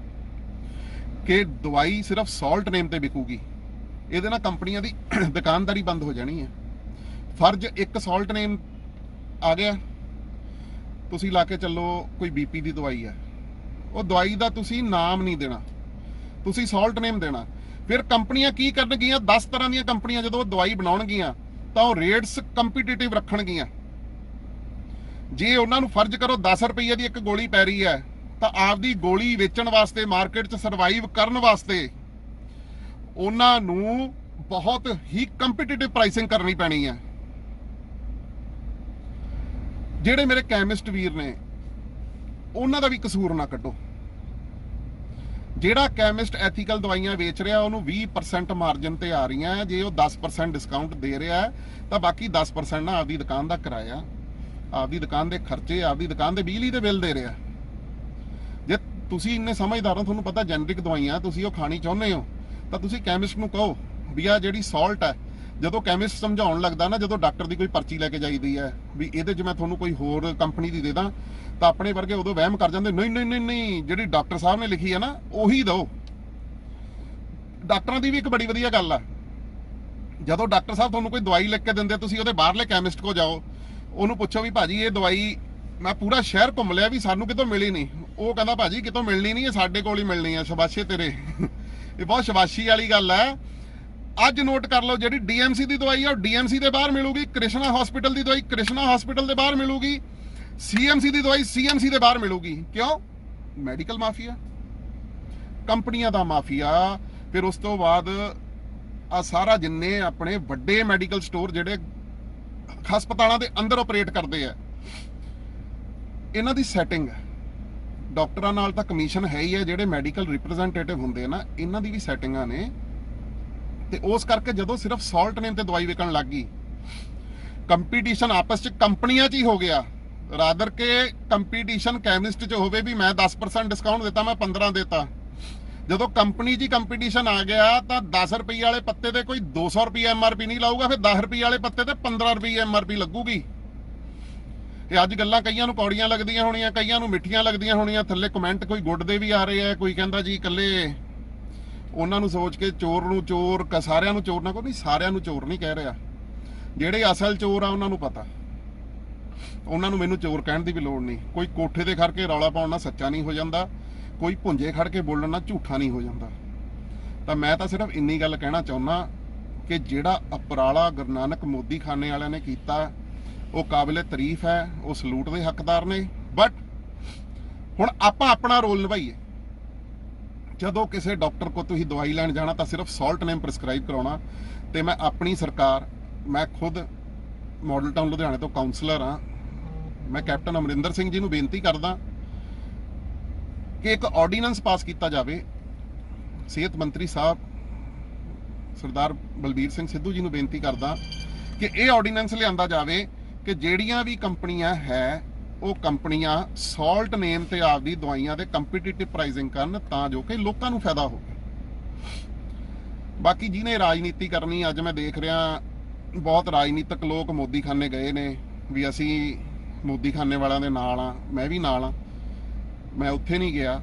ਕਿ ਦਵਾਈ ਸਿਰਫ ਸਾਲਟ ਨੇਮ ਤੇ ਵਿਕੂਗੀ, ਇਹਦੇ ਨਾਲ ਕੰਪਨੀਆਂ ਦੀ ਦੁਕਾਨਦਾਰੀ ਬੰਦ ਹੋ ਜਾਣੀ ਹੈ। ਫਰਜ਼ ਇੱਕ ਸਾਲਟ ਨੇਮ ਆ ਗਿਆ, ਤੁਸੀਂ ਲਾ ਕੇ ਚੱਲੋ ਕੋਈ BP ਦੀ ਦਵਾਈ ਹੈ, ਉਹ ਦਵਾਈ ਦਾ ਤੁਸੀਂ ਨਾਮ ਨਹੀਂ ਦੇਣਾ, ਤੁਸੀਂ ਸਾਲਟ ਨੇਮ ਦੇਣਾ। ਫਿਰ ਕੰਪਨੀਆਂ ਕੀ ਕਰਨਗੀਆਂ, 10 ਤਰ੍ਹਾਂ ਦੀਆਂ ਕੰਪਨੀਆਂ ਜਦੋਂ ਦਵਾਈ ਬਣਾਉਣਗੀਆਂ ਤਾਂ ਉਹ ਰੇਟਸ ਕੰਪੀਟੀਟਿਵ ਰੱਖਣਗੀਆਂ। ਜੇ ਉਹਨਾਂ ਨੂੰ ਫਰਜ਼ ਕਰੋ 10 ਰੁਪਏ ਦੀ ਇੱਕ ਗੋਲੀ ਪੈ ਰਹੀ ਹੈ, ਤਾਂ ਆਪਦੀ ਗੋਲੀ ਵੇਚਣ ਵਾਸਤੇ, ਮਾਰਕੀਟ 'ਚ ਸਰਵਾਈਵ ਕਰਨ ਵਾਸਤੇ ਉਹਨਾਂ ਨੂੰ ਬਹੁਤ ਹੀ ਕੰਪੀਟੀਟਿਵ ਪ੍ਰਾਈਸਿੰਗ ਕਰਨੀ ਪੈਣੀ ਹੈ। ਜਿਹੜੇ ਮੇਰੇ ਕੈਮਿਸਟ ਵੀਰ ਨੇ ਉਹਨਾਂ ਦਾ ਵੀ ਕਸੂਰ ਨਾ ਕੱਢੋ। ਜਿਹੜਾ ਕੈਮਿਸਟ ਐਥੀਕਲ ਦਵਾਈਆਂ ਵੇਚ ਰਿਹਾ ਉਹਨੂੰ 20% ਮਾਰਜਨ ਤੇ ਆ ਰਹੀਆਂ, ਜੇ ਉਹ 10% ਡਿਸਕਾਊਂਟ ਦੇ ਰਿਹਾ ਤਾਂ ਬਾਕੀ 10% ਨਾ ਆਪਦੀ ਦੁਕਾਨ ਦਾ ਕਿਰਾਇਆ, ਆਪਦੀ ਦੁਕਾਨ ਦੇ ਖਰਚੇ, ਆਪਦੀ ਦੁਕਾਨ ਦੇ ਬਿਜਲੀ ਦੇ ਬਿੱਲ ਦੇ ਰਿਹਾ। ਜੇ ਤੁਸੀਂ ਇੰਨੇ ਸਮਝਦਾਰ ਹੋ, ਤੁਹਾਨੂੰ ਪਤਾ ਜੈਨਰਿਕ ਦਵਾਈਆਂ ਤੁਸੀਂ ਉਹ ਖਾਣੀ ਚਾਹੁੰਦੇ ਹੋ, ਤਾਂ ਤੁਸੀਂ ਕੈਮਿਸਟ ਨੂੰ ਕਹੋ ਵੀ ਆ ਜਿਹੜੀ ਸਾਲਟ ਹੈ, ਜਦੋਂ ਕੈਮਿਸਟ ਸਮਝਾਉਣ ਲੱਗਦਾ ਨਾ, ਜਦੋਂ ਡਾਕਟਰ ਦੀ ਕੋਈ ਪਰਚੀ ਲੈ ਕੇ ਜਾਈਦੀ ਹੈ ਵੀ ਇਹਦੇ 'ਚ ਮੈਂ ਤੁਹਾਨੂੰ ਕੋਈ ਹੋਰ ਕੰਪਨੀ ਦੀ ਦੇ ਦਾਂ, ਤਾਂ ਆਪਣੇ ਵਰਗੇ ਉਦੋਂ ਵਹਿਮ ਕਰ ਜਾਂਦੇ, ਨਹੀਂ ਨਹੀਂ ਨਹੀਂ ਨਹੀਂ, ਜਿਹੜੀ ਡਾਕਟਰ ਸਾਹਿਬ ਨੇ ਲਿਖੀ ਹੈ ਨਾ ਉਹੀ ਦਿਓ। ਡਾਕਟਰਾਂ ਦੀ ਵੀ ਇੱਕ ਬੜੀ ਵਧੀਆ ਗੱਲ ਆ, ਜਦੋਂ ਡਾਕਟਰ ਸਾਹਿਬ ਤੁਹਾਨੂੰ ਕੋਈ ਦਵਾਈ ਲਿਖ ਕੇ ਦਿੰਦੇ, ਤੁਸੀਂ ਉਹਦੇ ਬਾਹਰਲੇ ਕੈਮਿਸਟ ਕੋਲ ਜਾਓ, ਉਹਨੂੰ ਪੁੱਛੋ ਵੀ ਭਾਜੀ ਇਹ ਦਵਾਈ ਮੈਂ ਪੂਰਾ ਸ਼ਹਿਰ ਘੁੰਮ ਲਿਆ ਵੀ ਸਾਨੂੰ ਕਿਤੋਂ ਮਿਲੀ ਨਹੀਂ। ਉਹ ਕਹਿੰਦਾ ਭਾਜੀ ਕਿਤੋਂ ਮਿਲਣੀ ਨਹੀਂ, ਇਹ ਸਾਡੇ ਕੋਲ ਹੀ ਮਿਲਣੀ ਆ, ਸ਼ਾਬਾਸ਼ੇ ਤੇਰੇ। ਇਹ ਬਹੁਤ ਸ਼ਾਬਾਸ਼ੀ ਵਾਲੀ ਗੱਲ ਹੈ। ਅੱਜ ਨੋਟ ਕਰ ਲਓ, ਜਿਹੜੀ DMC ਦੀ ਦਵਾਈ ਆ ਉਹ DMC ਦੇ ਬਾਹਰ ਮਿਲੂਗੀ, ਕ੍ਰਿਸ਼ਨਾ ਹਸਪੀਟਲ ਦੀ ਦਵਾਈ ਕ੍ਰਿਸ਼ਨਾ ਹਸਪੀਟਲ ਦੇ ਬਾਹਰ ਮਿਲੂਗੀ, CMC ਦੀ ਦਵਾਈ CMC ਦੇ ਬਾਹਰ ਮਿਲੂਗੀ। ਕਿਉਂ? ਮੈਡੀਕਲ ਮਾਫੀਆ, ਕੰਪਨੀਆਂ ਦਾ ਮਾਫੀਆ। ਫਿਰ ਉਸ ਤੋਂ ਬਾਅਦ ਆ ਸਾਰਾ ਜਿੰਨੇ ਆਪਣੇ ਵੱਡੇ ਮੈਡੀਕਲ ਸਟੋਰ ਜਿਹੜੇ ਹਸਪਤਾਲਾਂ ਦੇ ਅੰਦਰ ਆਪਰੇਟ ਕਰਦੇ ਆ, ਇਹਨਾਂ ਦੀ ਸੈਟਿੰਗ ਹੈ। ਡਾਕਟਰਾਂ ਨਾਲ ਤਾਂ ਕਮਿਸ਼ਨ ਹੈ ਹੀ ਹੈ, ਜਿਹੜੇ ਮੈਡੀਕਲ ਰਿਪਰੈਜ਼ੈਂਟੇਟਿਵ ਹੁੰਦੇ ਆ ਨਾ, ਇਹਨਾਂ ਦੀ ਵੀ ਸੈਟਿੰਗਾਂ ਨੇ। ਤੇ ਉਸ ਕਰਕੇ ਜਦੋਂ ਸਿਰਫ ਸਾਲਟ ਨੇਮ ਤੇ ਦਵਾਈ ਵਿਕਣ ਲੱਗ ਗਈ, ਕੰਪੀਟੀਸ਼ਨ ਆਪਸ 'ਚ ਕੰਪਨੀਆਂ 'ਚ ਹੀ ਹੋ ਗਿਆ, ਰਾਦਰ ਕੇ ਕੰਪੀਟੀਸ਼ਨ ਕੈਮਿਸਟ 'ਚ ਹੋਵੇ ਵੀ ਮੈਂ 10% ਡਿਸਕਾਊਂਟ ਦਿੱਤਾ, ਮੈਂ 15 ਦਿੱਤਾ। ਜਦੋਂ ਕੰਪਨੀ 'ਚ ਹੀ ਕੰਪੀਟੀਸ਼ਨ ਆ ਗਿਆ ਤਾਂ 10 ਰੁਪਏ ਵਾਲੇ ਪੱਤੇ ਤੇ ਕੋਈ 200 ਰੁਪਏ MRP ਨਹੀਂ ਲਾਊਗਾ, ਫਿਰ 10 ਰੁਪਏ ਵਾਲੇ ਪੱਤੇ ਤੇ 15 ਰੁਪਏ MRP ਲੱਗੂਗੀ। ਇਹ ਅੱਜ ਗੱਲਾਂ ਕਈਆਂ ਨੂੰ ਕੌੜੀਆਂ ਲੱਗਦੀਆਂ ਹੋਣੀਆਂ, ਕਈਆਂ ਨੂੰ ਮਿੱਠੀਆਂ ਲੱਗਦੀਆਂ ਹੋਣੀਆਂ। ਥੱਲੇ ਕਮੈਂਟ ਕੋਈ ਗੁੱਡ ਦੇ ਵੀ ਆ ਰਹੇ ਆ, ਕੋਈ ਕਹਿੰਦਾ ਜੀ ਇਕੱਲੇ ਉਹਨਾਂ ਨੂੰ ਸੋਚ ਕੇ ਚੋਰ ਨੂੰ ਚੋਰ, ਸਾਰਿਆਂ ਨੂੰ ਚੋਰ ਨਾ ਕੋਈ, ਨਹੀਂ ਸਾਰਿਆਂ ਨੂੰ ਚੋਰ ਨਹੀਂ ਕਹਿ ਰਿਹਾ। ਜਿਹੜੇ ਅਸਲ ਚੋਰ ਆ ਉਹਨਾਂ ਨੂੰ ਪਤਾ, ਉਹਨਾਂ ਨੂੰ ਮੈਨੂੰ ਚੋਰ ਕਹਿਣ ਦੀ ਵੀ ਲੋੜ ਨਹੀਂ। ਕੋਈ ਕੋਠੇ ਤੇ ਖੜ ਕੇ ਰੌਲਾ ਪਾਉਣ ਨਾਲ ਸੱਚਾ ਨਹੀਂ ਹੋ ਜਾਂਦਾ, ਕੋਈ ਭੁੰਜੇ ਖੜ ਕੇ ਬੋਲਣ ਨਾਲ ਝੂਠਾ ਨਹੀਂ ਹੋ ਜਾਂਦਾ। ਤਾਂ ਮੈਂ ਤਾਂ ਸਿਰਫ ਇੰਨੀ ਗੱਲ ਕਹਿਣਾ ਚਾਹੁੰਦਾ ਕਿ ਜਿਹੜਾ ਉਪਰਾਲਾ ਗੁਰੂ ਨਾਨਕ ਮੋਦੀ ਖਾਨੇ ਵਾਲਿਆਂ ਨੇ ਕੀਤਾ ਉਹ ਕਾਬਿਲੇ ਤਾਰੀਫ ਹੈ, ਉਹ ਸਲੂਟ ਦੇ ਹੱਕਦਾਰ ਨੇ। ਬਟ ਹੁਣ ਆਪਾਂ ਆਪਣਾ ਰੋਲ ਨਿਭਾਈਏ। ਜਦੋਂ ਕਿਸੇ ਡਾਕਟਰ ਕੋਲ ਤੁਸੀਂ ਦਵਾਈ ਲੈਣ ਜਾਣਾ ਤਾਂ ਸਿਰਫ ਸਾਲਟ ਨੇਮ ਪ੍ਰਿਸਕ੍ਰਾਈਬ ਕਰਾਉਣਾ। ਤੇ ਮੈਂ ਆਪਣੀ ਸਰਕਾਰ, ਮੈਂ ਖੁਦ ਮਾਡਲ ਟਾਊਨ ਲੁਧਿਆਣੇ ਤੋਂ ਕਾਉਂਸਲਰ ਹਾਂ, ਮੈਂ ਕੈਪਟਨ ਅਮਰਿੰਦਰ ਸਿੰਘ ਜੀ ਨੂੰ ਬੇਨਤੀ ਕਰਦਾ ਕਿ ਇੱਕ ਆਰਡੀਨੈਂਸ ਪਾਸ ਕੀਤਾ ਜਾਵੇ। ਸਿਹਤ ਮੰਤਰੀ ਸਾਹਿਬ ਸਰਦਾਰ ਬਲਬੀਰ ਸਿੰਘ ਸਿੱਧੂ ਜੀ ਨੂੰ ਬੇਨਤੀ ਕਰਦਾ ਕਿ ਇਹ ਆਰਡੀਨੈਂਸ ਲਿਆਂਦਾ ਜਾਵੇ ਕਿ ਜਿਹੜੀਆਂ ਵੀ ਕੰਪਨੀਆਂ ਹੈ ਉਹ ਕੰਪਨੀਆਂ ਸਾਲਟ ਨੇਮ ਤੇ ਆਪਦੀ ਦਵਾਈਆਂ ਦੇ ਕੰਪੀਟੀਟਿਵ ਪ੍ਰਾਈਸਿੰਗ ਕਰਨ ਤਾਂ ਜੋ ਕਿ ਲੋਕਾਂ ਨੂੰ ਫਾਇਦਾ ਹੋਵੇ। ਬਾਕੀ ਜਿਹਨੇ ਰਾਜਨੀਤੀ ਕਰਨੀ, ਅੱਜ ਮੈਂ ਦੇਖ ਰਿਹਾ ਬਹੁਤ ਰਾਜਨੀਤਿਕ ਲੋਕ ਮੋਦੀਖਾਨੇ ਗਏ ਨੇ ਵੀ ਅਸੀਂ ਮੋਦੀਖਾਨੇ ਵਾਲਿਆਂ ਦੇ ਨਾਲ ਆ, ਮੈਂ ਵੀ ਨਾਲ ਆ, ਮੈਂ ਉੱਥੇ ਨਹੀਂ ਗਿਆ,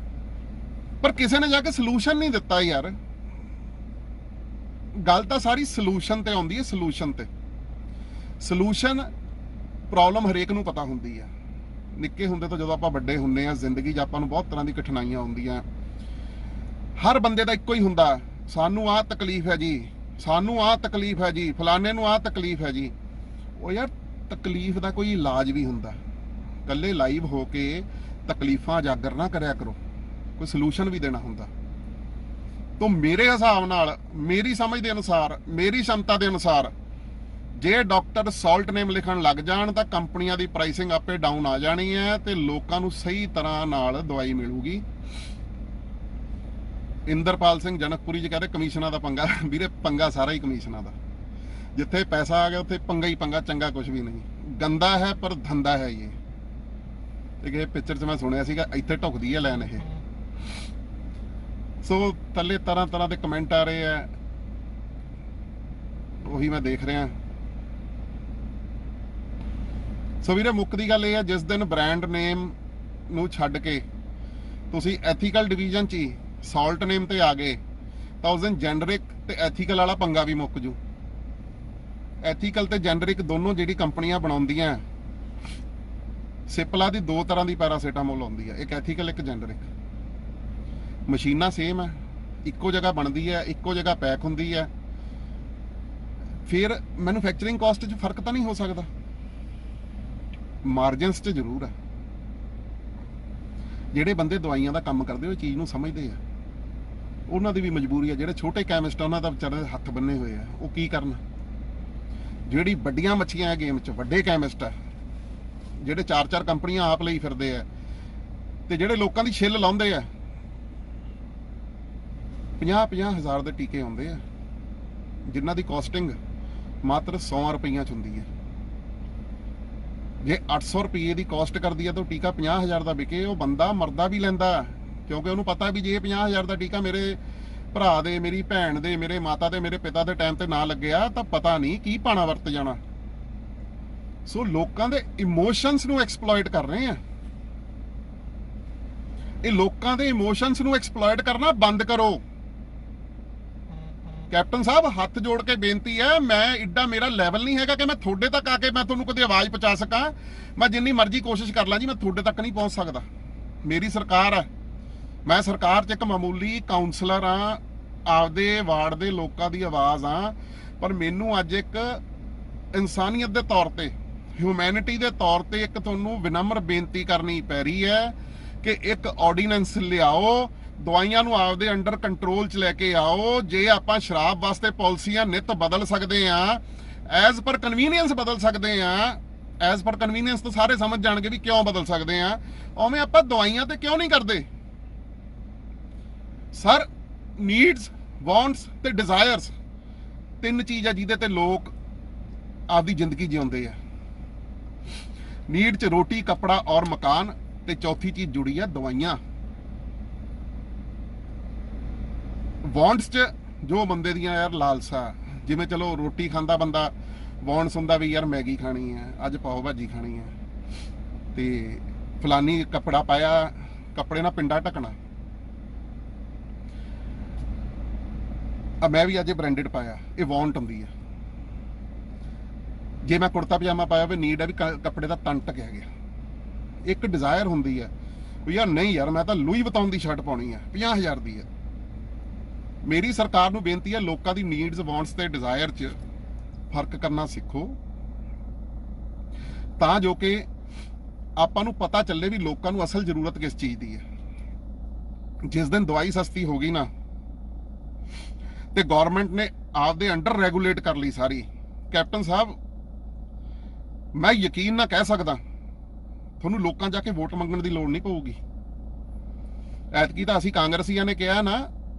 ਪਰ ਕਿਸੇ ਨੇ ਜਾ ਕੇ ਸੋਲੂਸ਼ਨ ਨਹੀਂ ਦਿੱਤਾ ਯਾਰ। ਗੱਲ ਤਾਂ ਸਾਰੀ ਸੋਲੂਸ਼ਨ ਤੇ ਆਉਂਦੀ ਹੈ, ਸੋਲੂਸ਼ਨ ਪ੍ਰੋਬਲਮ ਹਰੇਕ ਨੂੰ ਪਤਾ ਹੁੰਦੀ ਹੈ। ਨਿੱਕੇ ਹੁੰਦੇ ਤੋਂ ਜਦੋਂ ਆਪਾਂ ਵੱਡੇ ਹੁੰਦੇ ਆ, ਜ਼ਿੰਦਗੀ 'ਚ ਆਪਾਂ ਨੂੰ ਬਹੁਤ ਤਰ੍ਹਾਂ ਦੀ ਕਠਿਨਾਈਆਂ ਆਉਂਦੀਆਂ। ਹਰ ਬੰਦੇ ਦਾ ਇੱਕੋ ਹੀ ਹੁੰਦਾ, ਸਾਨੂੰ ਆਹ ਤਕਲੀਫ ਹੈ ਜੀ, ਸਾਨੂੰ ਆਹ ਤਕਲੀਫ ਹੈ ਜੀ, ਫਲਾਣੇ ਨੂੰ ਆਹ ਤਕਲੀਫ ਹੈ ਜੀ। ਉਹ ਯਾਰ ਤਕਲੀਫ ਦਾ ਕੋਈ ਇਲਾਜ ਵੀ ਹੁੰਦਾ। ਇਕੱਲੇ ਲਾਈਵ ਹੋ ਕੇ ਤਕਲੀਫਾਂ ਉਜਾਗਰ ਨਾ ਕਰਿਆ ਕਰੋ, ਕੋਈ ਸੋਲੂਸ਼ਨ ਵੀ ਦੇਣਾ ਹੁੰਦਾ। ਤਾਂ ਮੇਰੇ ਹਿਸਾਬ ਨਾਲ, ਮੇਰੀ ਸਮਝ ਦੇ ਅਨੁਸਾਰ, ਮੇਰੀ ਸ਼ਮਤਾ ਦੇ ਅਨੁਸਾਰ, ਜੇ ਡਾਕਟਰ ਸਾਲਟ ਨੇਮ ਲਿਖਣ ਲੱਗ ਜਾਣ ਤਾਂ ਕੰਪਨੀਆਂ ਦੀ ਪ੍ਰਾਈਸਿੰਗ ਆਪੇ ਡਾਊਨ ਆ ਜਾਣੀ ਹੈ ਤੇ ਲੋਕਾਂ ਨੂੰ ਸਹੀ ਤਰ੍ਹਾਂ ਨਾਲ ਦਵਾਈ ਮਿਲੂਗੀ। ਇੰਦਰਪਾਲ ਸਿੰਘ ਜਨਕਪੁਰੀ ਜੀ ਕਹਿੰਦੇ ਕਮਿਸ਼ਨਾਂ ਦਾ ਪੰਗਾ। ਵੀਰੇ ਪੰਗਾ ਸਾਰਾ ਹੀ ਕਮਿਸ਼ਨਾਂ ਦਾ। ਜਿੱਥੇ ਪੈਸਾ ਆ ਗਿਆ ਉੱਥੇ ਪੰਗਾ ਹੀ ਪੰਗਾ, ਚੰਗਾ ਕੁਝ ਵੀ ਨਹੀਂ। ਗੰਦਾ ਹੈ ਪਰ ਧੰਦਾ ਹੈ ਇਹ। ਇਹ ਪਿਕਚਰ 'ਚ ਮੈਂ ਸੁਣਿਆ ਸੀਗਾ, ਇੱਥੇ ਢੁਕਦੀ ਹੈ ਲਾਈਨ ਇਹ। ਸੋ ਥੱਲੇ ਤਰ੍ਹਾਂ ਤਰ੍ਹਾਂ ਦੇ ਕਮੈਂਟ ਆ ਰਹੇ ਆ, ਉਹੀ ਮੈਂ ਦੇਖ ਰਿਹਾ। ਸੋ ਵੀਰੇ ਮੁੱਖ ਦੀ ਗੱਲ ਇਹ ਹੈ, ਜਿਸ ਦਿਨ ਬ੍ਰਾਂਡ ਨੇਮ ਨੂੰ ਛੱਡ ਕੇ ਤੁਸੀਂ ਐਥੀਕਲ ਡਿਵੀਜ਼ਨ 'ਚ ਹੀ ਸਾਲਟ ਨੇਮ ਤੇ ਆ ਗਏ ਤਾਂ ਉਸ ਦਿਨ ਜੈਨਰਿਕ ਤੇ ਐਥੀਕਲ ਵਾਲਾ ਪੰਗਾ ਵੀ ਮੁੱਕ ਜੂ। ਐਥੀਕਲ ਤੇ ਜੈਨਰਿਕ ਦੋਨੋਂ ਜਿਹੜੀ ਕੰਪਨੀਆਂ ਬਣਾਉਂਦੀਆਂ, ਸਿਪਲਾ ਦੀ ਦੋ ਤਰ੍ਹਾਂ ਦੀ ਪੈਰਾਸੀਟਾਮੋਲ ਆਉਂਦੀ ਹੈ, ਇੱਕ ਐਥੀਕਲ ਇੱਕ ਜੈਨਰਿਕ। ਮਸ਼ੀਨਾਂ ਸੇਮ ਹੈ, ਇੱਕੋ ਜਗ੍ਹਾ ਬਣਦੀ ਹੈ, ਇੱਕੋ ਜਗ੍ਹਾ ਪੈਕ ਹੁੰਦੀ ਹੈ, ਫਿਰ ਮੈਨੂਫੈਕਚਰਿੰਗ ਕਾਸਟ 'ਚ ਫਰਕ ਤਾਂ ਨਹੀਂ ਹੋ ਸਕਦਾ, ਮਾਰਜਨਸ 'ਚ ਜ਼ਰੂਰ ਹੈ। ਜਿਹੜੇ ਬੰਦੇ ਦਵਾਈਆਂ ਦਾ ਕੰਮ ਕਰਦੇ ਉਹ ਚੀਜ਼ ਨੂੰ ਸਮਝਦੇ ਆ, ਉਹਨਾਂ ਦੀ ਵੀ ਮਜਬੂਰੀ ਹੈ। ਜਿਹੜੇ ਛੋਟੇ ਕੈਮਿਸਟ, ਉਹਨਾਂ ਦਾ ਵਿਚਾਰੇ ਹੱਥ ਬੰਨੇ ਹੋਏ ਆ, ਉਹ ਕੀ ਕਰਨ। ਜਿਹੜੀ ਵੱਡੀਆਂ ਮੱਛੀਆਂ ਹੈ ਗੇਮ 'ਚ, ਵੱਡੇ ਕੈਮਿਸਟ ਆ, ਜਿਹੜੇ 4-4 ਕੰਪਨੀਆਂ ਆਪ ਲਈ ਫਿਰਦੇ ਆ, ਤੇ ਜਿਹੜੇ ਲੋਕਾਂ ਦੀ ਛਿੱਲ ਲਾਉਂਦੇ ਆ। 50-50 ਹਜ਼ਾਰ ਦੇ ਟੀਕੇ ਆਉਂਦੇ ਆ, ਜਿਨ੍ਹਾਂ ਦੀ ਕਾਸਟਿੰਗ ਮਾਤਰ 100 ਰੁਪਈਆਂ 'ਚ ਹੁੰਦੀ ਹੈ। ਜੇ 800 ਰੁਪਏ ਦੀ ਕਾਸਟ ਕਰਦੀ ਹੈ ਤਾਂ ਟੀਕਾ 50,000 ਦਾ ਵਿਕੇ, ਉਹ ਬੰਦਾ ਮਰਦਾ ਵੀ ਲੈਂਦਾ, ਕਿਉਂਕਿ ਉਹਨੂੰ ਪਤਾ ਵੀ ਜੇ 50,000 ਦਾ ਟੀਕਾ ਮੇਰੇ ਭਰਾ ਦੇ, ਮੇਰੀ ਭੈਣ ਦੇ, ਮੇਰੇ ਮਾਤਾ ਦੇ, ਮੇਰੇ ਪਿਤਾ ਦੇ ਟਾਈਮ ਤੇ ਨਾ ਲੱਗਿਆ ਤਾਂ ਪਤਾ ਨਹੀਂ ਕੀ ਪਾਣਾ ਵਰਤ ਜਾਣਾ। ਸੋ ਲੋਕਾਂ ਦੇ ਇਮੋਸ਼ਨਸ ਨੂੰ ਐਕਸਪਲੋਇਟ ਕਰ ਰਹੇ ਆ। ਇਹ ਲੋਕਾਂ ਦੇ ਇਮੋਸ਼ਨਸ ਨੂੰ ਐਕਸਪਲੋਇਟ ਕਰਨਾ ਬੰਦ ਕਰੋ। ਕੈਪਟਨ ਸਾਹਿਬ ਹੱਥ ਜੋੜ ਕੇ ਬੇਨਤੀ ਹੈ, ਮੈਂ ਇੱਡਾ ਮੇਰਾ ਲੈਵਲ ਨਹੀਂ ਹੈਗਾ ਕਿ ਮੈਂ ਤੁਹਾਡੇ ਤੱਕ ਆ ਕੇ ਮੈਂ ਤੁਹਾਨੂੰ ਕਦੇ ਆਵਾਜ਼ ਪਹੁੰਚਾ ਸਕਾਂ। ਮੈਂ ਜਿੰਨੀ ਮਰਜ਼ੀ ਕੋਸ਼ਿਸ਼ ਕਰ ਲਾਂ ਜੀ, ਮੈਂ ਤੁਹਾਡੇ ਤੱਕ ਨਹੀਂ ਪਹੁੰਚ ਸਕਦਾ। ਮੇਰੀ ਸਰਕਾਰ ਹੈ, ਮੈਂ ਸਰਕਾਰ 'ਚ ਇੱਕ ਮਾਮੂਲੀ ਕਾਉਂਸਲਰ ਹਾਂ, ਆਪਦੇ ਵਾਰਡ ਦੇ ਲੋਕਾਂ ਦੀ ਆਵਾਜ਼ ਹਾਂ, ਪਰ ਮੈਨੂੰ ਅੱਜ ਇੱਕ ਇਨਸਾਨੀਅਤ ਦੇ ਤੌਰ ਤੇ, ਹਿਊਮੈਨਿਟੀ ਦੇ ਤੌਰ ਤੇ ਇੱਕ ਤੁਹਾਨੂੰ ਵਿਨਮਰ ਬੇਨਤੀ ਕਰਨੀ ਪੈ ਰਹੀ ਹੈ ਕਿ ਇੱਕ ਆਰਡੀਨੈਂਸ ਲਿਆਓ, ਦਵਾਈਆਂ ਨੂੰ ਆਪਦੇ ਅੰਡਰ ਕੰਟਰੋਲ 'ਚ ਲੈ ਕੇ ਆਓ। ਜੇ ਆਪਾਂ ਸ਼ਰਾਬ ਵਾਸਤੇ ਪਾਲਿਸੀਆਂ ਨਿਤ ਬਦਲ ਸਕਦੇ ਆ, ਐਜ਼ ਪਰ ਕਨਵੀਨੀਅੰਸ ਬਦਲ ਸਕਦੇ ਆ, ਐਜ਼ ਪਰ ਕਨਵੀਨੀਅੰਸ ਤਾਂ ਸਾਰੇ ਸਮਝ ਜਾਣਗੇ ਵੀ ਕਿਉਂ ਬਦਲ ਸਕਦੇ ਆ, ਉਵੇਂ ਆਪਾਂ ਦਵਾਈਆਂ ਤੇ ਕਿਉਂ ਨਹੀਂ ਕਰਦੇ। ਸਰ, ਨੀਡਸ, ਵਾਂਟਸ ਤੇ ਡਿਜ਼ਾਇਰਸ, ਤਿੰਨ ਚੀਜ਼ ਆ ਜਿਹਦੇ ਤੇ ਲੋਕ ਆਪਦੀ ਜ਼ਿੰਦਗੀ ਜਿਉਂਦੇ ਆ। ਨੀਡ 'ਚ ਰੋਟੀ, ਕੱਪੜਾ ਔਰ ਮਕਾਨ, ਤੇ ਚੌਥੀ ਚੀਜ਼ ਜੁੜੀ ਆ ਦਵਾਈਆਂ। ਵਾਂਟਸ 'ਚ ਜੋ ਬੰਦੇ ਦੀਆਂ ਯਾਰ ਲਾਲਸਾ, ਜਿਵੇਂ ਚਲੋ ਰੋਟੀ ਖਾਂਦਾ ਬੰਦਾ, ਵਾਂਟਸ ਹੁੰਦਾ ਵੀ ਯਾਰ ਮੈਗੀ ਖਾਣੀ ਹੈ, ਅੱਜ ਪਾਓ ਭਾਜੀ ਖਾਣੀ ਹੈ, ਤੇ ਫਲਾਨੀ ਕੱਪੜਾ ਪਾਇਆ, ਕੱਪੜੇ ਨਾਲ ਪਿੰਡਾ ਢਕਣਾ, ਮੈਂ ਵੀ ਅੱਜ ਬ੍ਰਾਂਡਡ ਪਾਇਆ, ਇਹ ਵਾਂਟ ਹੁੰਦੀ ਹੈ। ਜੇ ਮੈਂ ਕੁੜਤਾ ਪਜਾਮਾ ਪਾਇਆ ਵੀ ਨੀਡ ਹੈ ਵੀ ਕੱਪੜੇ ਦਾ ਤਣ ਢਕਿਆ ਗਿਆ। ਇੱਕ ਡਿਜ਼ਾਇਰ ਹੁੰਦੀ ਹੈ ਵੀ ਯਾਰ ਨਹੀਂ ਯਾਰ ਮੈਂ ਤਾਂ ਲੂਈ ਵਤਾਉਣ ਦੀ ਸ਼ਰਟ ਪਾਉਣੀ ਹੈ, 50,000 ਦੀ ਹੈ। ਮੇਰੀ ਸਰਕਾਰ ਨੂੰ ਬੇਨਤੀ ਹੈ, ਲੋਕਾਂ ਦੀ ਨੀਡਸ, ਵਾਂਟਸ ਤੇ ਡਿਜ਼ਾਇਰ 'ਚ ਫਰਕ ਕਰਨਾ ਸਿੱਖੋ, ਤਾਂ ਜੋ ਕਿ ਆਪਾਂ ਨੂੰ ਪਤਾ ਚੱਲੇ ਵੀ ਲੋਕਾਂ ਨੂੰ ਅਸਲ ਜ਼ਰੂਰਤ ਕਿਸ ਚੀਜ਼ ਦੀ ਹੈ। ਜਿਸ ਦਿਨ ਦਵਾਈ ਸਸਤੀ ਹੋ ਗਈ ਨਾ, ਤੇ ਗਵਰਨਮੈਂਟ ਨੇ ਆਪਦੇ ਅੰਡਰ ਰੈਗੂਲੇਟ ਕਰ ਲਈ ਸਾਰੀ, ਕੈਪਟਨ ਸਾਹਿਬ ਮੈਂ ਯਕੀਨ ਨਾਲ ਕਹਿ ਸਕਦਾ ਤੁਹਾਨੂੰ ਲੋਕਾਂ ਜਾ ਕੇ ਵੋਟ ਮੰਗਣ ਦੀ ਲੋੜ ਨਹੀਂ ਪਊਗੀ। ਐਤਕੀ ਤਾਂ ਅਸੀਂ ਕਾਂਗਰਸੀਆਂ ਨੇ ਕਿਹਾ ਨਾ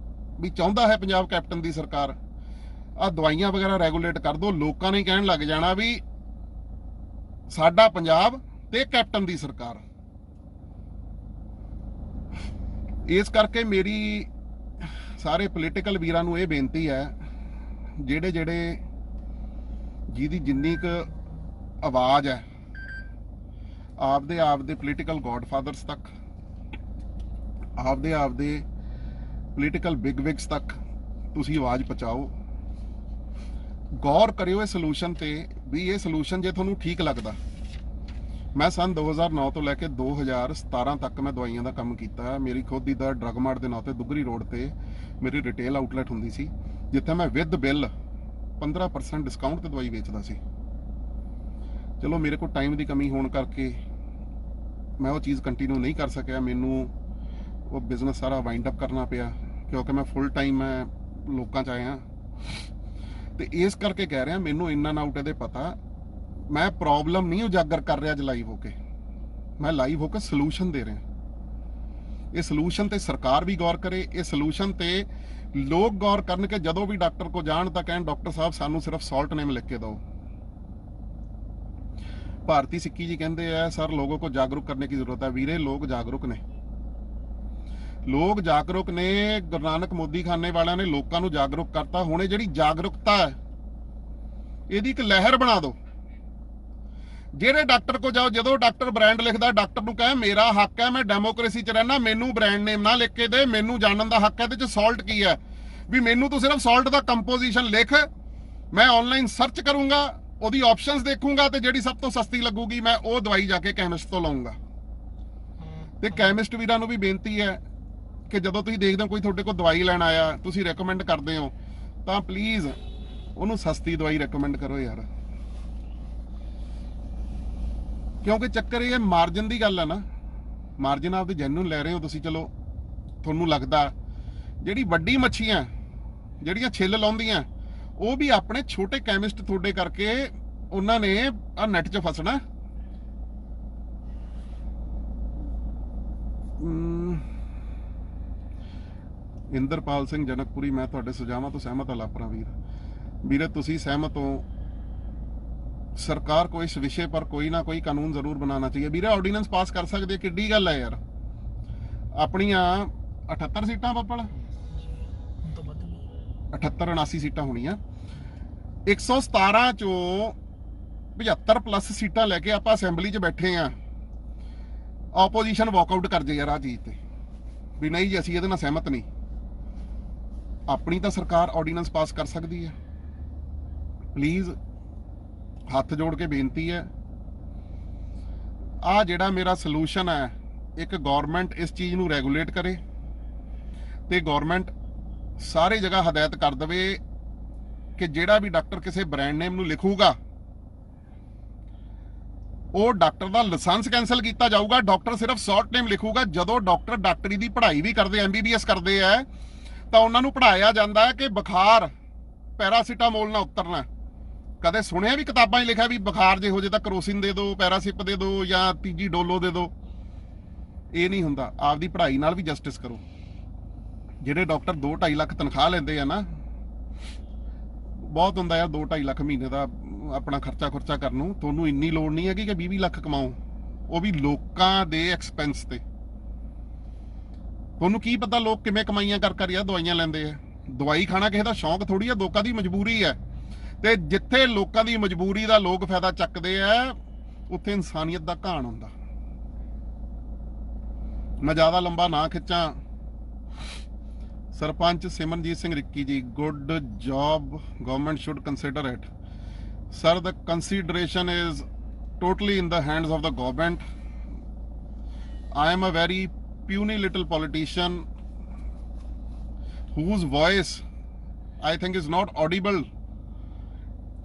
ਵੀ ਚਾਹੁੰਦਾ ਹੈ ਪੰਜਾਬ ਕੈਪਟਨ ਦੀ ਸਰਕਾਰ, ਆਹ ਦਵਾਈਆਂ ਵਗੈਰਾ ਰੈਗੂਲੇਟ ਕਰ ਦੋ, ਲੋਕਾਂ ਨੇ ਕਹਿਣ ਲੱਗ ਜਾਣਾ ਵੀ ਸਾਡਾ ਪੰਜਾਬ ਤੇ ਕੈਪਟਨ ਦੀ ਸਰਕਾਰ। ਇਸ ਕਰਕੇ ਮੇਰੀ ਸਾਰੇ ਪੋਲੀਟੀਕਲ ਵੀਰਾਂ ਨੂੰ ਇਹ ਬੇਨਤੀ ਹੈ, ਜਿਹੜੇ ਜਿਹਦੀ ਜਿੰਨੀ ਕੁ ਆਵਾਜ਼ ਹੈ, ਆਪਦੇ ਪੋਲੀਟੀਕਲ ਗॉडਫਾਦਰਸ ਤੱਕ, ਆਪਦੇ ਪੋਲੀਟੀਕਲ ਬਿਗਵਿਗਸ ਤੱਕ ਤੁਸੀਂ ਆਵਾਜ਼ ਪਹੁੰਚਾਓ। ਗੌਰ ਕਰਿਓ ਇਹ ਸੋਲੂਸ਼ਨ ਤੇ ਵੀ ਇਹ ਸੋਲੂਸ਼ਨ ਜੇ ਤੁਹਾਨੂੰ ਠੀਕ ਲੱਗਦਾ। ਮੈਂ ਸਨ 2009 ਤੋਂ ਲੈ ਕੇ 2017 ਤੱਕ ਮੈਂ ਦਵਾਈਆਂ ਦਾ ਕੰਮ ਕੀਤਾ। ਮੇਰੀ ਖੁਦ ਦੀ ਦਾ ਡਰੱਗ ਮਾਰਟ ਦੇ ਨਾਂ ਤੇ ਦੁੱਗਰੀ ਰੋਡ ਤੇ ਮੇਰੀ ਰਿਟੇਲ ਆਊਟਲੈਟ ਹੁੰਦੀ ਸੀ, ਜਿੱਥੇ ਮੈਂ ਵਿਦ ਬਿੱਲ 15% ਡਿਸਕਾਊਂਟ ਤੇ ਦਵਾਈ ਵੇਚਦਾ ਸੀ। ਚਲੋ ਮੇਰੇ ਕੋਲ ਟਾਈਮ ਦੀ ਕਮੀ ਹੋਣ ਕਰਕੇ ਮੈਂ ਉਹ ਚੀਜ਼ ਕੰਟੀਨਿਊ ਨਹੀਂ ਕਰ ਸਕਿਆ। ਮੈਨੂੰ ਉਹ ਬਿਜ਼ਨਸ ਸਾਰਾ ਵਾਈਂਡ ਅਪ ਕਰਨਾ ਪਿਆ ਕਿਉਂਕਿ ਮੈਂ ਫੁੱਲ ਟਾਈਮ ਮੈਂ ਲੋਕਾਂ 'ਚ ਆਇਆ। ਤੇ ਇਸ ਕਰਕੇ ਕਹਿ ਰਿਹਾ, ਮੈਨੂੰ ਇਨ ਐਂਡ ਆਊਟ ਇਹਦੇ ਪਤਾ। ਮੈਂ ਪ੍ਰੋਬਲਮ ਨਹੀਂ ਉਜਾਗਰ ਕਰ ਰਿਹਾ ਅੱਜ ਲਾਈਵ ਹੋ ਕੇ, ਮੈਂ ਲਾਈਵ ਹੋ ਕੇ ਸੋਲੂਸ਼ਨ ਦੇ ਰਿਹਾ। ਇਹ ਸੋਲੂਸ਼ਨ ਤੇ ਸਰਕਾਰ ਵੀ ਗੌਰ ਕਰੇ, ਇਹ ਸੋਲੂਸ਼ਨ ਤੇ ਲੋਕ ਗੌਰ ਕਰਨ ਕਿ ਜਦੋਂ ਵੀ ਡਾਕਟਰ ਕੋ ਜਾਣ ਤਾਂ ਕਹਿਣ ਡਾਕਟਰ ਸਾਹਿਬ ਸਾਨੂੰ ਸਿਰਫ ਸਾल्ट नेम लिख के दो। भारती सिक्की जी कहते हैं सर लोगों को जागरूक करने की जरूरत है। वीरे लोग जागरूक ने, लोग जागरूक ने। गुरु नानक मोदी खाने वालों ने लोगों को जागरूक करता। हुणे जिहड़ी जागरूकता है ਇਹਦੀ ਇੱਕ लहर बना दो। ਜਿਹੜੇ ਡਾਕਟਰ ਕੋ ਜਾਓ, ਜਦੋਂ ਡਾਕਟਰ ਬ੍ਰਾਂਡ ਲਿਖਦਾ, ਡਾਕਟਰ ਨੂੰ ਕਹੇ ਮੇਰਾ ਹੱਕ ਹੈ, ਮੈਂ ਡੈਮੋਕ੍ਰੇਸੀ 'ਚ ਰਹਿਣਾ, ਮੈਨੂੰ ਬ੍ਰਾਂਡ ਨੇਮ ਨਾ ਲਿਖ ਕੇ ਦੇ, ਮੈਨੂੰ ਜਾਣਨ ਦਾ ਹੱਕ ਹੈ ਇਹਦੇ 'ਚ ਸਾਲਟ ਕੀ ਹੈ। ਵੀ ਮੈਨੂੰ ਤੂੰ ਸਿਰਫ ਸਾਲਟ ਦਾ ਕੰਪੋਜੀਸ਼ਨ ਲਿਖ, ਮੈਂ ਆਨਲਾਈਨ ਸਰਚ ਕਰੂੰਗਾ, ਉਹਦੀ ਆਪਸ਼ਨਸ ਦੇਖੂੰਗਾ ਤੇ ਜਿਹੜੀ ਸਭ ਤੋਂ ਸਸਤੀ ਲੱਗੂਗੀ ਮੈਂ ਉਹ ਦਵਾਈ ਜਾ ਕੇ ਕੈਮਿਸਟ ਤੋਂ ਲਵਾਂਗਾ। ਤੇ ਕੈਮਿਸਟ ਵੀਰਾਂ ਨੂੰ ਵੀ ਬੇਨਤੀ ਹੈ ਕਿ ਜਦੋਂ ਤੁਸੀਂ ਦੇਖਦੇ ਹੋ ਕੋਈ ਤੁਹਾਡੇ ਕੋਲ ਦਵਾਈ ਲੈਣ ਆਇਆ, ਤੁਸੀਂ ਰეკਮੈਂਡ ਕਰਦੇ ਹੋ ਤਾਂ ਪਲੀਜ਼ ਉਹਨੂੰ ਸਸਤੀ ਦਵਾਈ ਰეკਮੈਂਡ ਕਰੋ ਯਾਰ। ਕਿਉਂਕਿ ਚੱਕਰ ਇਹ ਮਾਰਜਨ ਦੀ ਗੱਲ ਹੈ ਨਾ, ਮਾਰਜਨ ਆਪਦੇ ਜੈਨੂਨ ਲੈ ਰਹੇ ਹੋ ਤੁਸੀਂ। ਚਲੋ ਤੁਹਾਨੂੰ ਲੱਗਦਾ ਜਿਹੜੀ ਵੱਡੀ ਮੱਛੀਆਂ ਜਿਹੜੀਆਂ ਛਿੱਲ ਲਾਉਂਦੀਆਂ ਉਹ ਵੀ ਆਪਣੇ ਛੋਟੇ ਕੈਮਿਸਟ ਤੁਹਾਡੇ ਕਰਕੇ ਉਹਨਾਂ ਨੇ ਆ ਨੈਟ 'ਚ ਫਸਣਾ। ਇੰਦਰਪਾਲ ਸਿੰਘ ਜਨਕਪੁਰੀ, ਮੈਂ ਤੁਹਾਡੇ ਸੁਝਾਵਾਂ ਤੋਂ ਸਹਿਮਤ ਹਾਂ। ਲਾਪਰਾ ਵੀਰੇ ਤੁਸੀਂ ਸਹਿਮਤ ਹੋ? सरकार को इस विषय पर कोई ना कोई कानून जरूर बनाना चाहिए। ਵੀਰੇ ਆਰਡੀਨੈਂਸ ਪਾਸ ਕਰ ਸਕਦੇ, ਕਿੱਡੀ ਗੱਲ ਹੈ ਯਾਰ। ਆਪਣੀਆਂ 78 ਸੀਟਾਂ ਪੱਪਲ 78-79 ਸੀਟਾਂ ਹੋਣੀਆਂ। 117 ਚੋਂ 75 ਪਲੱਸ ਸੀਟਾਂ ਲੈ ਕੇ ਆਪਾਂ ਅਸੈਂਬਲੀ 'ਚ ਬੈਠੇ ਆ। ਆਪੋਜੀਸ਼ਨ ਵਾਕਆਊਟ ਕਰ ਜੇ ਯਾਰ ਆ ਚੀਜ਼ ਤੇ ਵੀ ਨਹੀਂ ਜੀ ਅਸੀਂ ਇਹਦੇ ਨਾਲ ਸਹਿਮਤ ਨਹੀਂ। ਆਪਣੀ ਤਾਂ ਸਰਕਾਰ ਆਰਡੀਨੈਂਸ ਪਾਸ ਕਰ ਸਕਦੀ ਹੈ। ਪਲੀਜ਼ ਹੱਥ ਜੋੜ ਕੇ ਬੇਨਤੀ ਹੈ, ਆ ਜਿਹੜਾ ਮੇਰਾ ਸੋਲੂਸ਼ਨ ਹੈ, ਇੱਕ ਗਵਰਨਮੈਂਟ ਇਸ ਚੀਜ਼ ਨੂੰ ਰੈਗੂਲੇਟ ਕਰੇ ਤੇ ਗਵਰਨਮੈਂਟ ਸਾਰੇ ਜਗ੍ਹਾ ਹਦਾਇਤ ਕਰ ਦੇਵੇ ਕਿ ਜਿਹੜਾ ਵੀ ਡਾਕਟਰ ਕਿਸੇ ਬ੍ਰਾਂਡ ਨੇਮ ਨੂੰ ਲਿਖੂਗਾ ਉਹ ਡਾਕਟਰ ਦਾ ਲਾਇਸੈਂਸ ਕੈਂਸਲ ਕੀਤਾ ਜਾਊਗਾ। ਡਾਕਟਰ ਸਿਰਫ ਸ਼ਾਰਟ ਨੇਮ ਲਿਖੂਗਾ। ਜਦੋਂ ਡਾਕਟਰ ਡਾਕਟਰੀ ਦੀ ਪੜ੍ਹਾਈ ਵੀ ਕਰਦੇ, MBBS ਕਰਦੇ ਆ, ਤਾਂ ਉਹਨਾਂ ਨੂੰ ਪੜ੍ਹਾਇਆ ਜਾਂਦਾ ਹੈ ਕਿ ਬੁਖਾਰ ਪੈਰਾਸੀਟਾਮੋਲ ਨਾਲ ਉਤਰਨਾ। ਕਦੇ ਸੁਣਿਆ ਵੀ ਕਿਤਾਬਾਂ 'ਚ ਲਿਖਿਆ ਵੀ ਬੁਖਾਰ ਜੇ ਹੋ ਜੇ ਤਾਂ ਕਰੋਸਿਨ ਦੇ ਦਿਓ, ਪੈਰਾਸਿਪ ਦੇ ਦਿਓ ਜਾਂ ਤੀਜੀ ਡੋਲੋ ਦੇ ਦਿਓ। ਇਹ ਨਹੀਂ ਹੁੰਦਾ। ਆਪਦੀ ਪੜ੍ਹਾਈ ਨਾਲ ਵੀ ਜਸਟਿਸ ਕਰੋ। ਜਿਹੜੇ ਡਾਕਟਰ 2-2.5 ਲੱਖ ਤਨਖਾਹ ਲੈਂਦੇ ਆ ਨਾ, ਬਹੁਤ ਹੁੰਦਾ ਯਾਰ 2-2.5 ਲੱਖ ਮਹੀਨੇ ਦਾ ਆਪਣਾ ਖਰਚਾ ਕਰਨ ਨੂੰ। ਤੁਹਾਨੂੰ ਇੰਨੀ ਲੋੜ ਨਹੀਂ ਹੈਗੀ ਕਿ 20 ਲੱਖ ਕਮਾਓ, ਉਹ ਵੀ ਲੋਕਾਂ ਦੇ ਐਕਸਪੈਂਸ ਤੇ। ਤੁਹਾਨੂੰ ਕੀ ਪਤਾ ਲੋਕ ਕਿਵੇਂ ਕਮਾਈਆਂ ਕਰ ਯਾਰ ਦਵਾਈਆਂ ਲੈਂਦੇ ਆ। ਦਵਾਈ ਖਾਣਾ ਕਿਸੇ ਦਾ ਸ਼ੌਂਕ ਥੋੜੀ ਆ, ਲੋਕਾਂ ਦੀ ਮਜਬੂਰੀ ਹੈ। ਤੇ ਜਿੱਥੇ ਲੋਕਾਂ ਦੀ ਮਜਬੂਰੀ ਦਾ ਲੋਕ ਫਾਇਦਾ ਚੱਕਦੇ ਆ, ਉੱਥੇ ਇਨਸਾਨੀਅਤ ਦਾ ਘਾਣ ਹੁੰਦਾ। ਮੈਂ ਜ਼ਿਆਦਾ ਲੰਬਾ ਨਾ ਖਿੱਚਾਂ। ਸਰਪੰਚ ਸਿਮਰਨਜੀਤ ਸਿੰਘ ਰਿੱਕੀ ਜੀ, good job, government should consider it. Sir the consideration is totally in the hands of the government. I am a very puny little politician whose voice I think is not audible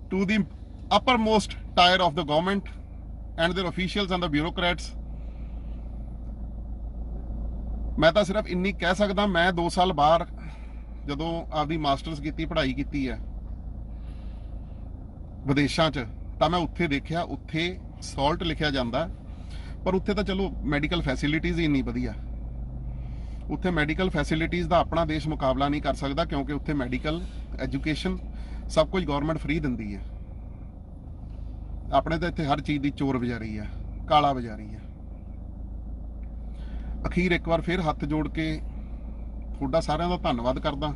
to the uppermost tier of the government and their officials and the bureaucrats. ਮੈਂ ਤਾਂ ਸਿਰਫ ਇੰਨੀ ਕਹਿ ਸਕਦਾ, ਮੈਂ 2 ਸਾਲ ਬਾਹਰ ਜਦੋਂ ਆਪਦੀ ਮਾਸਟਰਸ ਕੀਤੀ, ਪੜ੍ਹਾਈ ਕੀਤੀ ਹੈ ਵਿਦੇਸ਼ਾਂ 'ਚ, ਤਾਂ ਮੈਂ ਉੱਥੇ ਦੇਖਿਆ ਉੱਥੇ ਸਾਲਟ ਲਿਖਿਆ ਜਾਂਦਾ, ਪਰ ਉੱਥੇ ਤਾਂ ਚਲੋ ਮੈਡੀਕਲ ਫੈਸਿਲਿਟੀਜ਼ ਹੀ ਇੰਨੀ ਵਧੀਆ। ਉੱਥੇ ਮੈਡੀਕਲ ਫੈਸਿਲਿਟੀਜ਼ ਦਾ ਆਪਣਾ ਦੇਸ਼ ਮੁਕਾਬਲਾ ਨਹੀਂ ਕਰ ਸਕਦਾ ਕਿਉਂਕਿ ਉੱਥੇ ਮੈਡੀਕਲ ਐਜੂਕੇਸ਼ਨ ਸਭ ਕੁਝ ਗਵਰਨਮੈਂਟ ਫ੍ਰੀ ਦਿੰਦੀ ਹੈ। ਆਪਣੇ ਤਾਂ ਇੱਥੇ ਹਰ ਚੀਜ਼ ਦੀ ਚੋਰ ਬਜ਼ਾਰੀ ਆ। ਕਾਲਾ ਬਾਜ਼ਾਰੀ ਹੈ। ਅਖੀਰ ਇੱਕ ਵਾਰ ਫਿਰ ਹੱਥ ਜੋੜ ਕੇ ਤੁਹਾਡਾ ਸਾਰਿਆਂ ਦਾ ਧੰਨਵਾਦ ਕਰਦਾ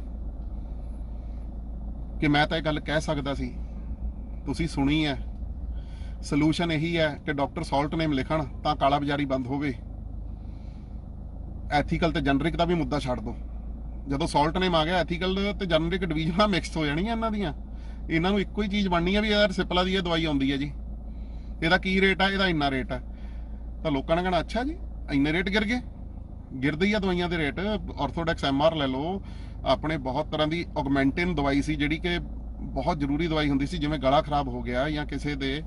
ਕਿ ਮੈਂ ਤਾਂ ਇਹ ਗੱਲ ਕਹਿ ਸਕਦਾ ਸੀ, ਤੁਸੀਂ ਸੁਣੀ ਹੈ। ਸੋਲੂਸ਼ਨ ਇਹੀ ਹੈ ਕਿ ਡਾਕਟਰ ਸਾਲਟ ਨੇਮ ਲਿਖਣ ਤਾਂ ਕਾਲਾ ਬਾਜ਼ਾਰੀ ਬੰਦ ਹੋਵੇ। ਐਥੀਕਲ ਤੇ ਜਨਰਿਕ ਦਾ ਵੀ ਮੁੱਦਾ ਛੱਡ ਦਿਓ। ਜਦੋਂ ਸਾਲਟ ਨੇਮ ਆ ਗਿਆ, ਐਥੀਕਲ ਤੇ ਜਨਰਿਕ ਡਿਵੀਜ਼ਨਾਂ ਮਿਕਸ ਹੋ ਜਾਣੀਆਂ ਇਹਨਾਂ ਨੂੰ ਇੱਕੋ ਹੀ ਚੀਜ਼ ਬਣਨੀ ਹੈ ਵੀ ਯਾਰ ਸਿਪਲਾ ਦੀ ਇਹ ਦਵਾਈ ਆਉਂਦੀ ਹੈ ਜੀ, ਇਹਦਾ ਕੀ ਰੇਟ ਹੈ, ਇਹਦਾ ਇੰਨਾ ਰੇਟ ਹੈ। ਤਾਂ ਲੋਕਾਂ ਨੇ ਕਹਿਣਾ ਅੱਛਾ ਜੀ ਇੰਨੇ ਰੇਟ ਗਿਰ ਗਏ। ਗਿਰਦੇ ਹੀ ਆ ਦਵਾਈਆਂ ਦੇ ਰੇਟ। ਆਰਥੋਡੈਕਸ MR ਲੈ ਲਓ, ਆਪਣੇ ਬਹੁਤ ਤਰ੍ਹਾਂ ਦੀ ਔਗਮੈਂਟਿਨ ਦਵਾਈ ਸੀ ਜਿਹੜੀ ਕਿ ਬਹੁਤ ਜ਼ਰੂਰੀ ਦਵਾਈ ਹੁੰਦੀ ਸੀ, ਜਿਵੇਂ ਗਲਾ ਖਰਾਬ ਹੋ ਗਿਆ ਜਾਂ ਕਿਸੇ ਦੇ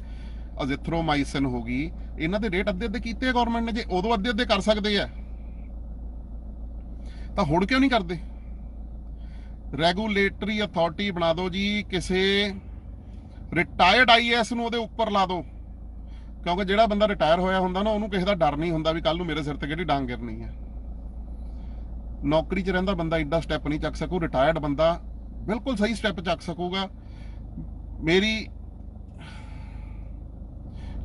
ਅਜ਼ਿਥਰੋਮਾਈਸਿਨ ਹੋ ਗਈ, ਇਹਨਾਂ ਦੇ ਰੇਟ ਅੱਧੇ ਕੀਤੇ ਆ ਗਵਰਨਮੈਂਟ ਨੇ। ਜੇ ਉਦੋਂ ਅੱਧੇ ਕਰ ਸਕਦੇ ਆ ਤਾਂ ਹੁਣ ਕਿਉਂ ਨਹੀਂ ਕਰਦੇ? ਰੈਗੂਲੇਟਰੀ ਅਥਾਰਟੀ ਬਣਾ ਦਿਓ ਜੀ, ਕਿਸੇ ਰਿਟਾਇਰਡ IAS ਨੂੰ ਉਹਦੇ ਉੱਪਰ ਲਾ ਦਿਓ, ਕਿਉਂਕਿ ਜਿਹੜਾ ਬੰਦਾ ਰਿਟਾਇਰ ਹੋਇਆ ਹੁੰਦਾ ਨਾ ਉਹਨੂੰ ਕਿਸੇ ਦਾ ਡਰ ਨਹੀਂ ਹੁੰਦਾ ਵੀ ਕੱਲ ਨੂੰ ਮੇਰੇ ਸਿਰ ਤੇ ਕਿਹੜੀ ਡਾਂਗ ਗਿਰਨੀ ਹੈ। ਨੌਕਰੀ 'ਚ ਰਹਿੰਦਾ ਬੰਦਾ ਏਡਾ ਸਟੈਪ ਨਹੀਂ ਚੱਕ ਸਕੂ, ਰਿਟਾਇਰਡ ਬੰਦਾ बिल्कुल सही स्टेप चक सकूगा। मेरी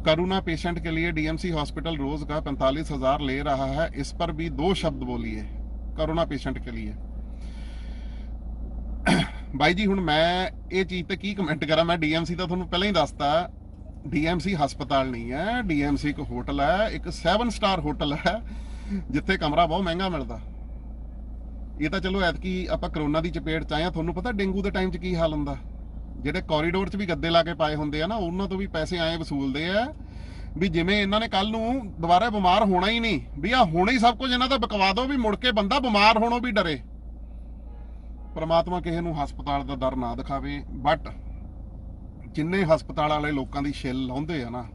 करुणा पेशेंट के लिए DMC हॉस्पिटल रोज का 45,000 ले रहा है, इस पर भी 2 शब्द बोलिए करुणा पेशेंट के लिए। भाई जी हुण मैं ये चीज़ ते की कमेंट करा, मैं DMC तो तुहानूं पहले ही दसता, DMC हस्पताल नहीं है, DMC एक होटल है, एक 7 स्टार होटल है जिथे कमरा बहुत महंगा मिलता। ਇਹ ਤਾਂ ਚਲੋ ਐਤਕੀ ਆਪਾਂ ਕਰੋਨਾ ਦੀ ਚਪੇਟ 'ਚ ਆਏ ਆ। ਤੁਹਾਨੂੰ ਪਤਾ ਡੇਂਗੂ ਦੇ ਟਾਈਮ 'ਚ ਕੀ ਹਾਲ ਹੁੰਦਾ? ਜਿਹੜੇ ਕੋਰੀਡੋਰ 'ਚ ਵੀ ਗੱਦੇ ਲਾ ਕੇ ਪਾਏ ਹੁੰਦੇ ਆ ਨਾ, ਉਹਨਾਂ ਤੋਂ ਵੀ ਪੈਸੇ ਆਏ ਵਸੂਲਦੇ ਆ ਵੀ ਜਿਵੇਂ ਇਹਨਾਂ ਨੇ ਕੱਲ ਨੂੰ ਦੁਬਾਰਾ ਬਿਮਾਰ ਹੋਣਾ ਹੀ ਨਹੀਂ, ਵੀ ਆ ਹੁਣੇ ਹੀ ਸਭ ਕੁਝ ਇਹਨਾਂ ਦਾ ਬਕਵਾ ਦਿਓ ਵੀ ਮੁੜ ਕੇ ਬੰਦਾ ਬਿਮਾਰ ਹੋਣੋਂ ਵੀ ਡਰੇ। ਪਰਮਾਤਮਾ ਕਿਸੇ ਨੂੰ ਹਸਪਤਾਲ ਦਾ ਦਰ ਨਾ ਦਿਖਾਵੇ, ਬਟ ਜਿੰਨੇ ਹਸਪਤਾਲ ਵਾਲੇ ਲੋਕਾਂ ਦੀ ਛਿੱਲ ਲਾਉਂਦੇ ਆ ਨਾ,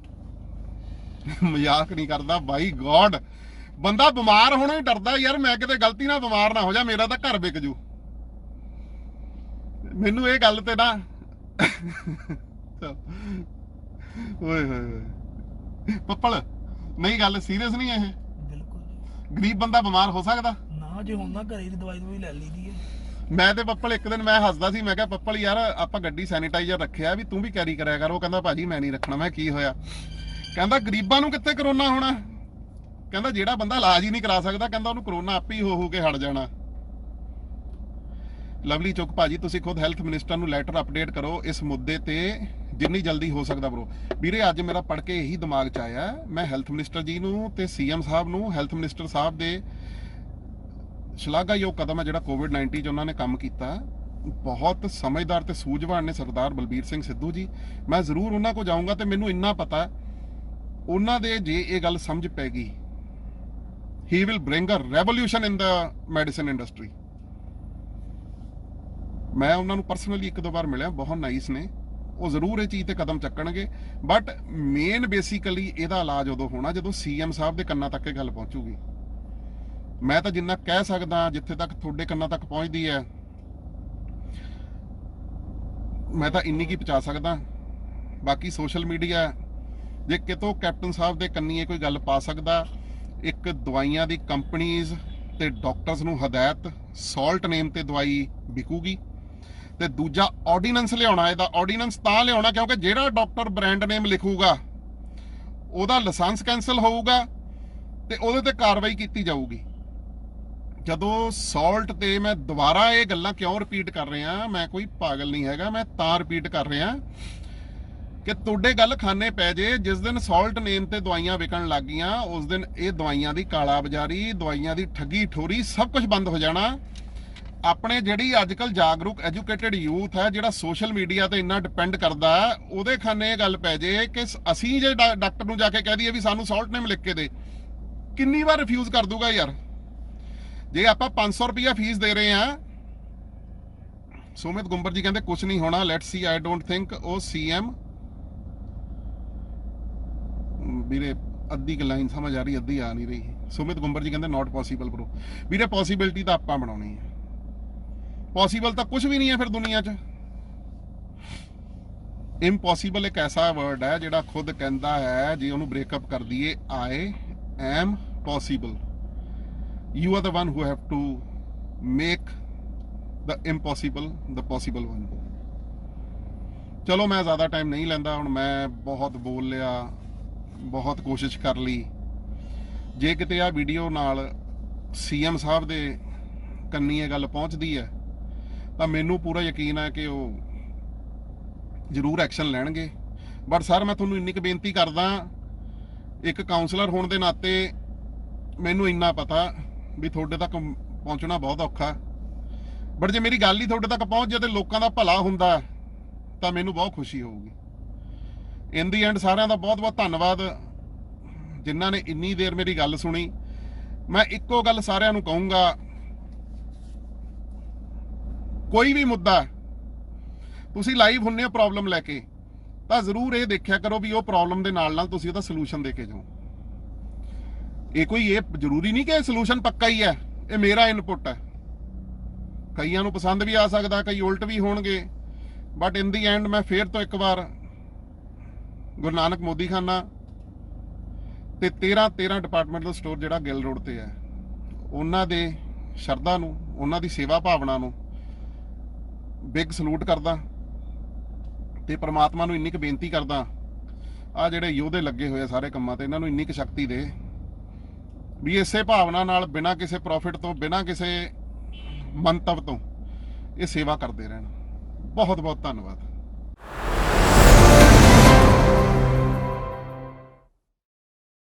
ਮਜ਼ਾਕ ਨਹੀਂ ਕਰਦਾ ਬਾਈ ਗੋਡ, ਬੰਦਾ ਬਿਮਾਰ ਹੋਣੋਂ ਹੀ ਡਰਦਾ ਯਾਰ, ਮੈਂ ਕਿਤੇ ਗਲਤੀ ਨਾਲ ਬਿਮਾਰ ਨਾ ਹੋ ਜਾ, ਮੇਰਾ ਤਾਂ ਘਰ ਵਿਕ ਜੂ। ਮੈਨੂੰ ਇਹ ਗੱਲ ਤੇ ਨਾ ਓਏ ਹੋਏ ਪੱਪਲ, ਨਹੀਂ ਗੱਲ ਸੀਰੀਅਸ ਨਹੀਂ ਇਹ? ਬਿਲਕੁਲ। ਗਰੀਬ ਬੰਦਾ ਬਿਮਾਰ ਹੋ ਸਕਦਾ ਨਾ, ਜੇ ਹੁੰਦਾ ਘਰੇ ਦੀ ਦਵਾਈ ਵੀ ਲੈ ਲਈਦੀ ਹੈ। ਮੈਂ ਤੇ ਪੱਪਲ ਇੱਕ ਦਿਨ ਮੈਂ ਹੱਸਦਾ ਸੀ, ਮੈਂ ਕਿਹਾ ਪੱਪਲ ਯਾਰ ਆਪਾਂ ਗੱਡੀ ਸੈਨੀਟਾਈਜ਼ਰ ਰੱਖਿਆ ਵੀ ਤੂੰ ਵੀ ਕੈਰੀ ਕਰਿਆ ਕਰ। ਉਹ ਕਹਿੰਦਾ ਭਾਜੀ ਮੈਂ ਨਹੀਂ ਰੱਖਣਾ। ਮੈਂ ਕੀ ਹੋਇਆ? ਕਹਿੰਦਾ ਗਰੀਬਾਂ ਨੂੰ ਕਿੱਥੇ ਕਰੋਨਾ ਹੋਣਾ, ਕਹਿੰਦਾ ਜਿਹੜਾ ਬੰਦਾ ਇਲਾਜ ਹੀ ਨਹੀਂ ਕਰਾ ਸਕਦਾ, ਕਹਿੰਦਾ ਉਹਨੂੰ ਕਰੋਨਾ ਆਪੇ ਹੀ ਹੋ ਕੇ ਹਟ ਜਾਣਾ। ਲਵਲੀ ਚੁੱਕ ਭਾਜੀ ਤੁਸੀਂ ਖੁਦ ਹੈਲਥ ਮਿਨਿਸਟਰ ਨੂੰ ਲੈਟਰ ਅਪਡੇਟ ਕਰੋ ਇਸ ਮੁੱਦੇ ਤੇ ਜਿੰਨੀ ਜਲਦੀ ਹੋ ਸਕਦਾ ਬਰੋ। ਵੀਰੇ ਅੱਜ ਮੇਰਾ ਪੜ੍ਹ ਕੇ ਇਹੀ ਦਿਮਾਗ 'ਚ ਆਇਆ, ਮੈਂ ਹੈਲਥ ਮਿਨਿਸਟਰ ਜੀ ਨੂੰ ਤੇ CM ਸਾਹਿਬ ਨੂੰ, ਹੈਲਥ ਮਿਨਿਸਟਰ ਸਾਹਿਬ ਦੇ ਸ਼ਲਾਘਾਯੋਗ ਕਦਮ ਹੈ ਜਿਹੜਾ COVID-19 'ਚ ਉਹਨਾਂ ਨੇ ਕੰਮ ਕੀਤਾ। ਬਹੁਤ ਸਮਝਦਾਰ ਤੇ ਸੂਝਵਾਨ ਨੇ ਸਰਦਾਰ ਬਲਬੀਰ ਸਿੰਘ ਸਿੱਧੂ ਜੀ। ਮੈਂ ਜ਼ਰੂਰ ਉਹਨਾਂ ਕੋਲ ਜਾਊਂਗਾ ਤੇ ਮੈਨੂੰ ਇੰਨਾ ਪਤਾ ਉਹਨਾਂ ਦੇ ਜੇ ਇਹ ਗੱਲ ਸਮਝ ਪੈ ਗਈ, he will bring a revolution in the medicine industry। ਮੈਂ ਉਹਨਾਂ ਨੂੰ ਪਰਸਨਲੀ 1-2 ਵਾਰ ਮਿਲਿਆ, ਬਹੁਤ ਨਾਈਸ ਨੇ ਉਹ, ਜ਼ਰੂਰ ਇਹ ਚੀਜ਼ ਤੇ ਕਦਮ ਚੱਕਣਗੇ। ਬਟ ਮੇਨ ਬੇਸਿਕਲੀ ਇਹਦਾ ਇਲਾਜ ਉਦੋਂ ਹੋਣਾ ਜਦੋਂ CM ਸਾਹਿਬ ਦੇ ਕੰਨਾਂ ਤੱਕ ਇਹ ਗੱਲ ਪਹੁੰਚੂਗੀ। ਮੈਂ ਤਾਂ ਜਿੰਨਾ ਕਹਿ ਸਕਦਾ, ਜਿੱਥੇ ਤੱਕ ਤੁਹਾਡੇ ਕੰਨਾਂ ਤੱਕ ਪਹੁੰਚਦੀ ਹੈ ਮੈਂ ਤਾਂ ਇੰਨੀ ਕੀ ਪਹੁੰਚਾ ਸਕਦਾ। ਬਾਕੀ ਸੋਸ਼ਲ ਮੀਡੀਆ ਜੇ ਕਿਤੋਂ ਕੈਪਟਨ ਸਾਹਿਬ ਦੇ ਕੰਨੀਏ ਕੋਈ ਗੱਲ ਪਾ ਸਕਦਾ, ਇੱਕ ਦਵਾਈਆਂ ਦੀ ਕੰਪਨੀਜ਼ ਤੇ ਡਾਕਟਰਸ ਨੂੰ ਹਦਾਇਤ, ਸਾਲਟ ਨੇਮ ਤੇ ਦਵਾਈ ਵਿਕੂਗੀ। ਤੇ ਦੂਜਾ ਆਰਡੀਨੈਂਸ ਲਿਆਉਣਾ, ਇਹਦਾ ਆਰਡੀਨੈਂਸ ਤਾਂ ਲਿਆਉਣਾ ਕਿਉਂਕਿ ਜਿਹੜਾ ਡਾਕਟਰ ਬ੍ਰਾਂਡ ਨੇਮ ਲਿਖੂਗਾ ਉਹਦਾ ਲਾਇਸੈਂਸ ਕੈਂਸਲ ਹੋਊਗਾ ਤੇ ਉਹਦੇ ਤੇ ਕਾਰਵਾਈ ਕੀਤੀ ਜਾਊਗੀ। ਜਦੋਂ ਸਾਲਟ ਤੇ, ਮੈਂ ਦੁਬਾਰਾ ਇਹ ਗੱਲਾਂ ਕਿਉਂ ਰਿਪੀਟ ਕਰ ਰਿਹਾ, ਮੈਂ ਕੋਈ ਪਾਗਲ ਨਹੀਂ ਹੈਗਾ, ਮੈਂ ਤਾਂ ਰਿਪੀਟ ਕਰ ਰਿਹਾ ਕਿ ਤੁਹਾਡੇ ਗੱਲ ਖਾਨੇ ਪੈ ਜੇ। ਜਿਸ ਦਿਨ ਸਾਲਟ ਨੇਮ ਤੇ ਦਵਾਈਆਂ ਵਿਕਣ ਲੱਗ ਗਈਆਂ ਉਸ ਦਿਨ ਇਹ ਦਵਾਈਆਂ ਦੀ ਕਾਲਾ ਬਾਜ਼ਾਰੀ, ਦਵਾਈਆਂ ਦੀ ਠੱਗੀ ਠੋਰੀ ਸਭ ਕੁਝ ਬੰਦ ਹੋ ਜਾਣਾ। ਆਪਣੇ ਜਿਹੜੀ ਅੱਜ ਕੱਲ ਜਾਗਰੂਕ ਐਜੂਕੇਟਿਡ ਯੂਥ ਹੈ ਜਿਹੜਾ ਸੋਸ਼ਲ ਮੀਡੀਆ ਤੇ ਇੰਨਾ ਡਿਪੈਂਡ ਕਰਦਾ, ਉਹਦੇ ਖਾਨੇ ਇਹ ਗੱਲ ਪੈ ਜੇ ਕਿ ਅਸੀਂ ਜੇ ਡਾਕਟਰ ਨੂੰ ਜਾ ਕੇ ਕਹਿ ਦਈਏ ਵੀ ਸਾਨੂੰ ਸਾਲਟ ਨੇਮ ਲਿਖ ਕੇ ਦੇ, ਕਿੰਨੀ ਵਾਰ ਰਿਫਿਊਜ਼ ਕਰ ਦੂਗਾ ਯਾਰ। ਜੇ ਆਪਾਂ 500 ਰੁਪਇਆ ਫੀਸ ਦੇ ਰਹੇ ਆ, ਸੁਮਿਤ ਗੁੰਬਰ ਜੀ ਕਹਿੰਦੇ ਕੁਝ ਨਹੀਂ ਹੋਣਾ, let's see, I don't think. ਉਹ CM ਵੀਰੇ ਅੱਧੀ ਕੁ ਲਾਈਨ ਸਮਝ ਆ ਰਹੀ, ਅੱਧੀ ਆ ਨਹੀਂ ਰਹੀ। ਸੁਮਿਤ ਗੁੰਬਰ ਜੀ ਕਹਿੰਦੇ ਨਾਟ ਪੋਸੀਬਲ ਬ్రో। ਵੀਰੇ ਪੋਸੀਬਿਲਿਟੀ ਤਾਂ ਆਪਾਂ ਬਣਾਉਣੀ ਹੈ, ਪੋਸੀਬਲ ਤਾਂ ਕੁਝ ਵੀ ਨਹੀਂ ਹੈ ਫਿਰ ਦੁਨੀਆ 'ਚ। ਇੰਪੋਸੀਬਲ ਇੱਕ ਐਸਾ ਵਰਡ ਹੈ ਜਿਹੜਾ ਖੁਦ ਕਹਿੰਦਾ ਹੈ, ਜੇ ਉਹਨੂੰ ਬ੍ਰੇਕਅਪ ਕਰ ਦਈਏ, I am possible. You are the one who have to make the impossible the possible one. ਚਲੋ ਮੈਂ ਜ਼ਿਆਦਾ ਟਾਈਮ ਨਹੀਂ ਲੈਂਦਾ, ਹੁਣ ਮੈਂ ਬਹੁਤ ਬੋਲ ਲਿਆ, ਬਹੁਤ ਕੋਸ਼ਿਸ਼ ਕਰ ਲਈ। ਜੇ ਕਿਤੇ ਆ ਵੀਡੀਓ ਨਾਲ ਸੀਐਮ ਸਾਹਿਬ ਦੇ ਕੰਨੀ ਇਹ ਗੱਲ ਪਹੁੰਚਦੀ ਹੈ ਤਾਂ ਮੈਨੂੰ ਪੂਰਾ ਯਕੀਨ ਹੈ ਕਿ ਉਹ ਜ਼ਰੂਰ ਐਕਸ਼ਨ ਲੈਣਗੇ। ਬਟ ਸਰ, ਮੈਂ ਤੁਹਾਨੂੰ ਇੰਨੀ ਕੁ ਬੇਨਤੀ ਕਰਦਾ, ਇੱਕ ਕਾਉਂਸਲਰ ਹੋਣ ਦੇ ਨਾਤੇ ਮੈਨੂੰ ਇੰਨਾ ਪਤਾ ਵੀ ਤੁਹਾਡੇ ਤੱਕ ਪਹੁੰਚਣਾ ਬਹੁਤ ਔਖਾ, ਬਟ ਜੇ ਮੇਰੀ ਗੱਲ ਹੀ ਤੁਹਾਡੇ ਤੱਕ ਪਹੁੰਚ ਜਾਏ ਤੇ ਲੋਕਾਂ ਦਾ ਭਲਾ ਹੁੰਦਾ ਤਾਂ ਮੈਨੂੰ ਬਹੁਤ ਖੁਸ਼ੀ ਹੋਊਗੀ। ਇਨ ਦੀ ਐਂਡ ਸਾਰਿਆਂ ਦਾ ਬਹੁਤ ਬਹੁਤ ਧੰਨਵਾਦ ਜਿਨ੍ਹਾਂ ਨੇ ਇੰਨੀ ਦੇਰ ਮੇਰੀ ਗੱਲ ਸੁਣੀ। ਮੈਂ ਇੱਕੋ ਗੱਲ ਸਾਰਿਆਂ ਨੂੰ ਕਹੂੰਗਾ, ਕੋਈ ਵੀ ਮੁੱਦਾ ਤੁਸੀਂ ਲਾਈਵ ਹੁੰਨੇ ਹੋ ਪ੍ਰੋਬਲਮ ਲੈ ਕੇ, ਤਾਂ ਜ਼ਰੂਰ ਇਹ ਦੇਖਿਆ ਕਰੋ ਵੀ ਉਹ ਪ੍ਰੋਬਲਮ ਦੇ ਨਾਲ ਤੁਸੀਂ ਉਹਦਾ ਸੋਲੂਸ਼ਨ ਦੇ ਕੇ ਜਾਓ। ਇਹ ਜ਼ਰੂਰੀ ਨਹੀਂ ਕਿ ਸੋਲੂਸ਼ਨ ਪੱਕਾ ਹੀ ਹੈ, ਇਹ ਮੇਰਾ ਇਨਪੁਟ ਹੈ। ਕਈਆਂ ਨੂੰ ਪਸੰਦ ਵੀ ਆ ਸਕਦਾ, ਕਈ ਉਲਟ ਵੀ ਹੋਣਗੇ, ਬਟ ਇਨ ਦੀ ਐਂਡ ਮੈਂ ਫੇਰ ਤੋਂ ਇੱਕ ਵਾਰ ਗੁਰੂ ਨਾਨਕ ਮੋਦੀਖਾਨਾ ਤੇ 13 ਡਿਪਾਰਟਮੈਂਟਲ ਸਟੋਰ ਜਿਹੜਾ ਗਿੱਲ ਰੋਡ ਤੇ ਹੈ, ਉਹਨਾਂ ਦੇ ਸ਼ਰਧਾ ਨੂੰ, ਉਹਨਾਂ ਦੀ ਸੇਵਾ ਭਾਵਨਾ ਨੂੰ ਬਿਗ ਸਲੂਟ ਕਰਦਾ ਤੇ ਪ੍ਰਮਾਤਮਾ ਨੂੰ ਇੰਨੀ ਕੁ ਬੇਨਤੀ ਕਰਦਾ, ਆ ਜਿਹੜੇ ਯੋਧੇ ਲੱਗੇ ਹੋਏ ਆ ਸਾਰੇ ਕੰਮਾਂ ਤੇ, ਇਹਨਾਂ ਨੂੰ ਇੰਨੀ ਕੁ ਸ਼ਕਤੀ ਦੇ ਵੀ ਇਸੇ ਭਾਵਨਾ ਨਾਲ, ਬਿਨਾਂ ਕਿਸੇ ਪ੍ਰੋਫਿਟ ਤੋਂ, ਬਿਨਾਂ ਕਿਸੇ ਮੰਤਵ ਤੋਂ ਇਹ ਸੇਵਾ ਕਰਦੇ ਰਹਿਣ। ਬਹੁਤ ਬਹੁਤ ਧੰਨਵਾਦ।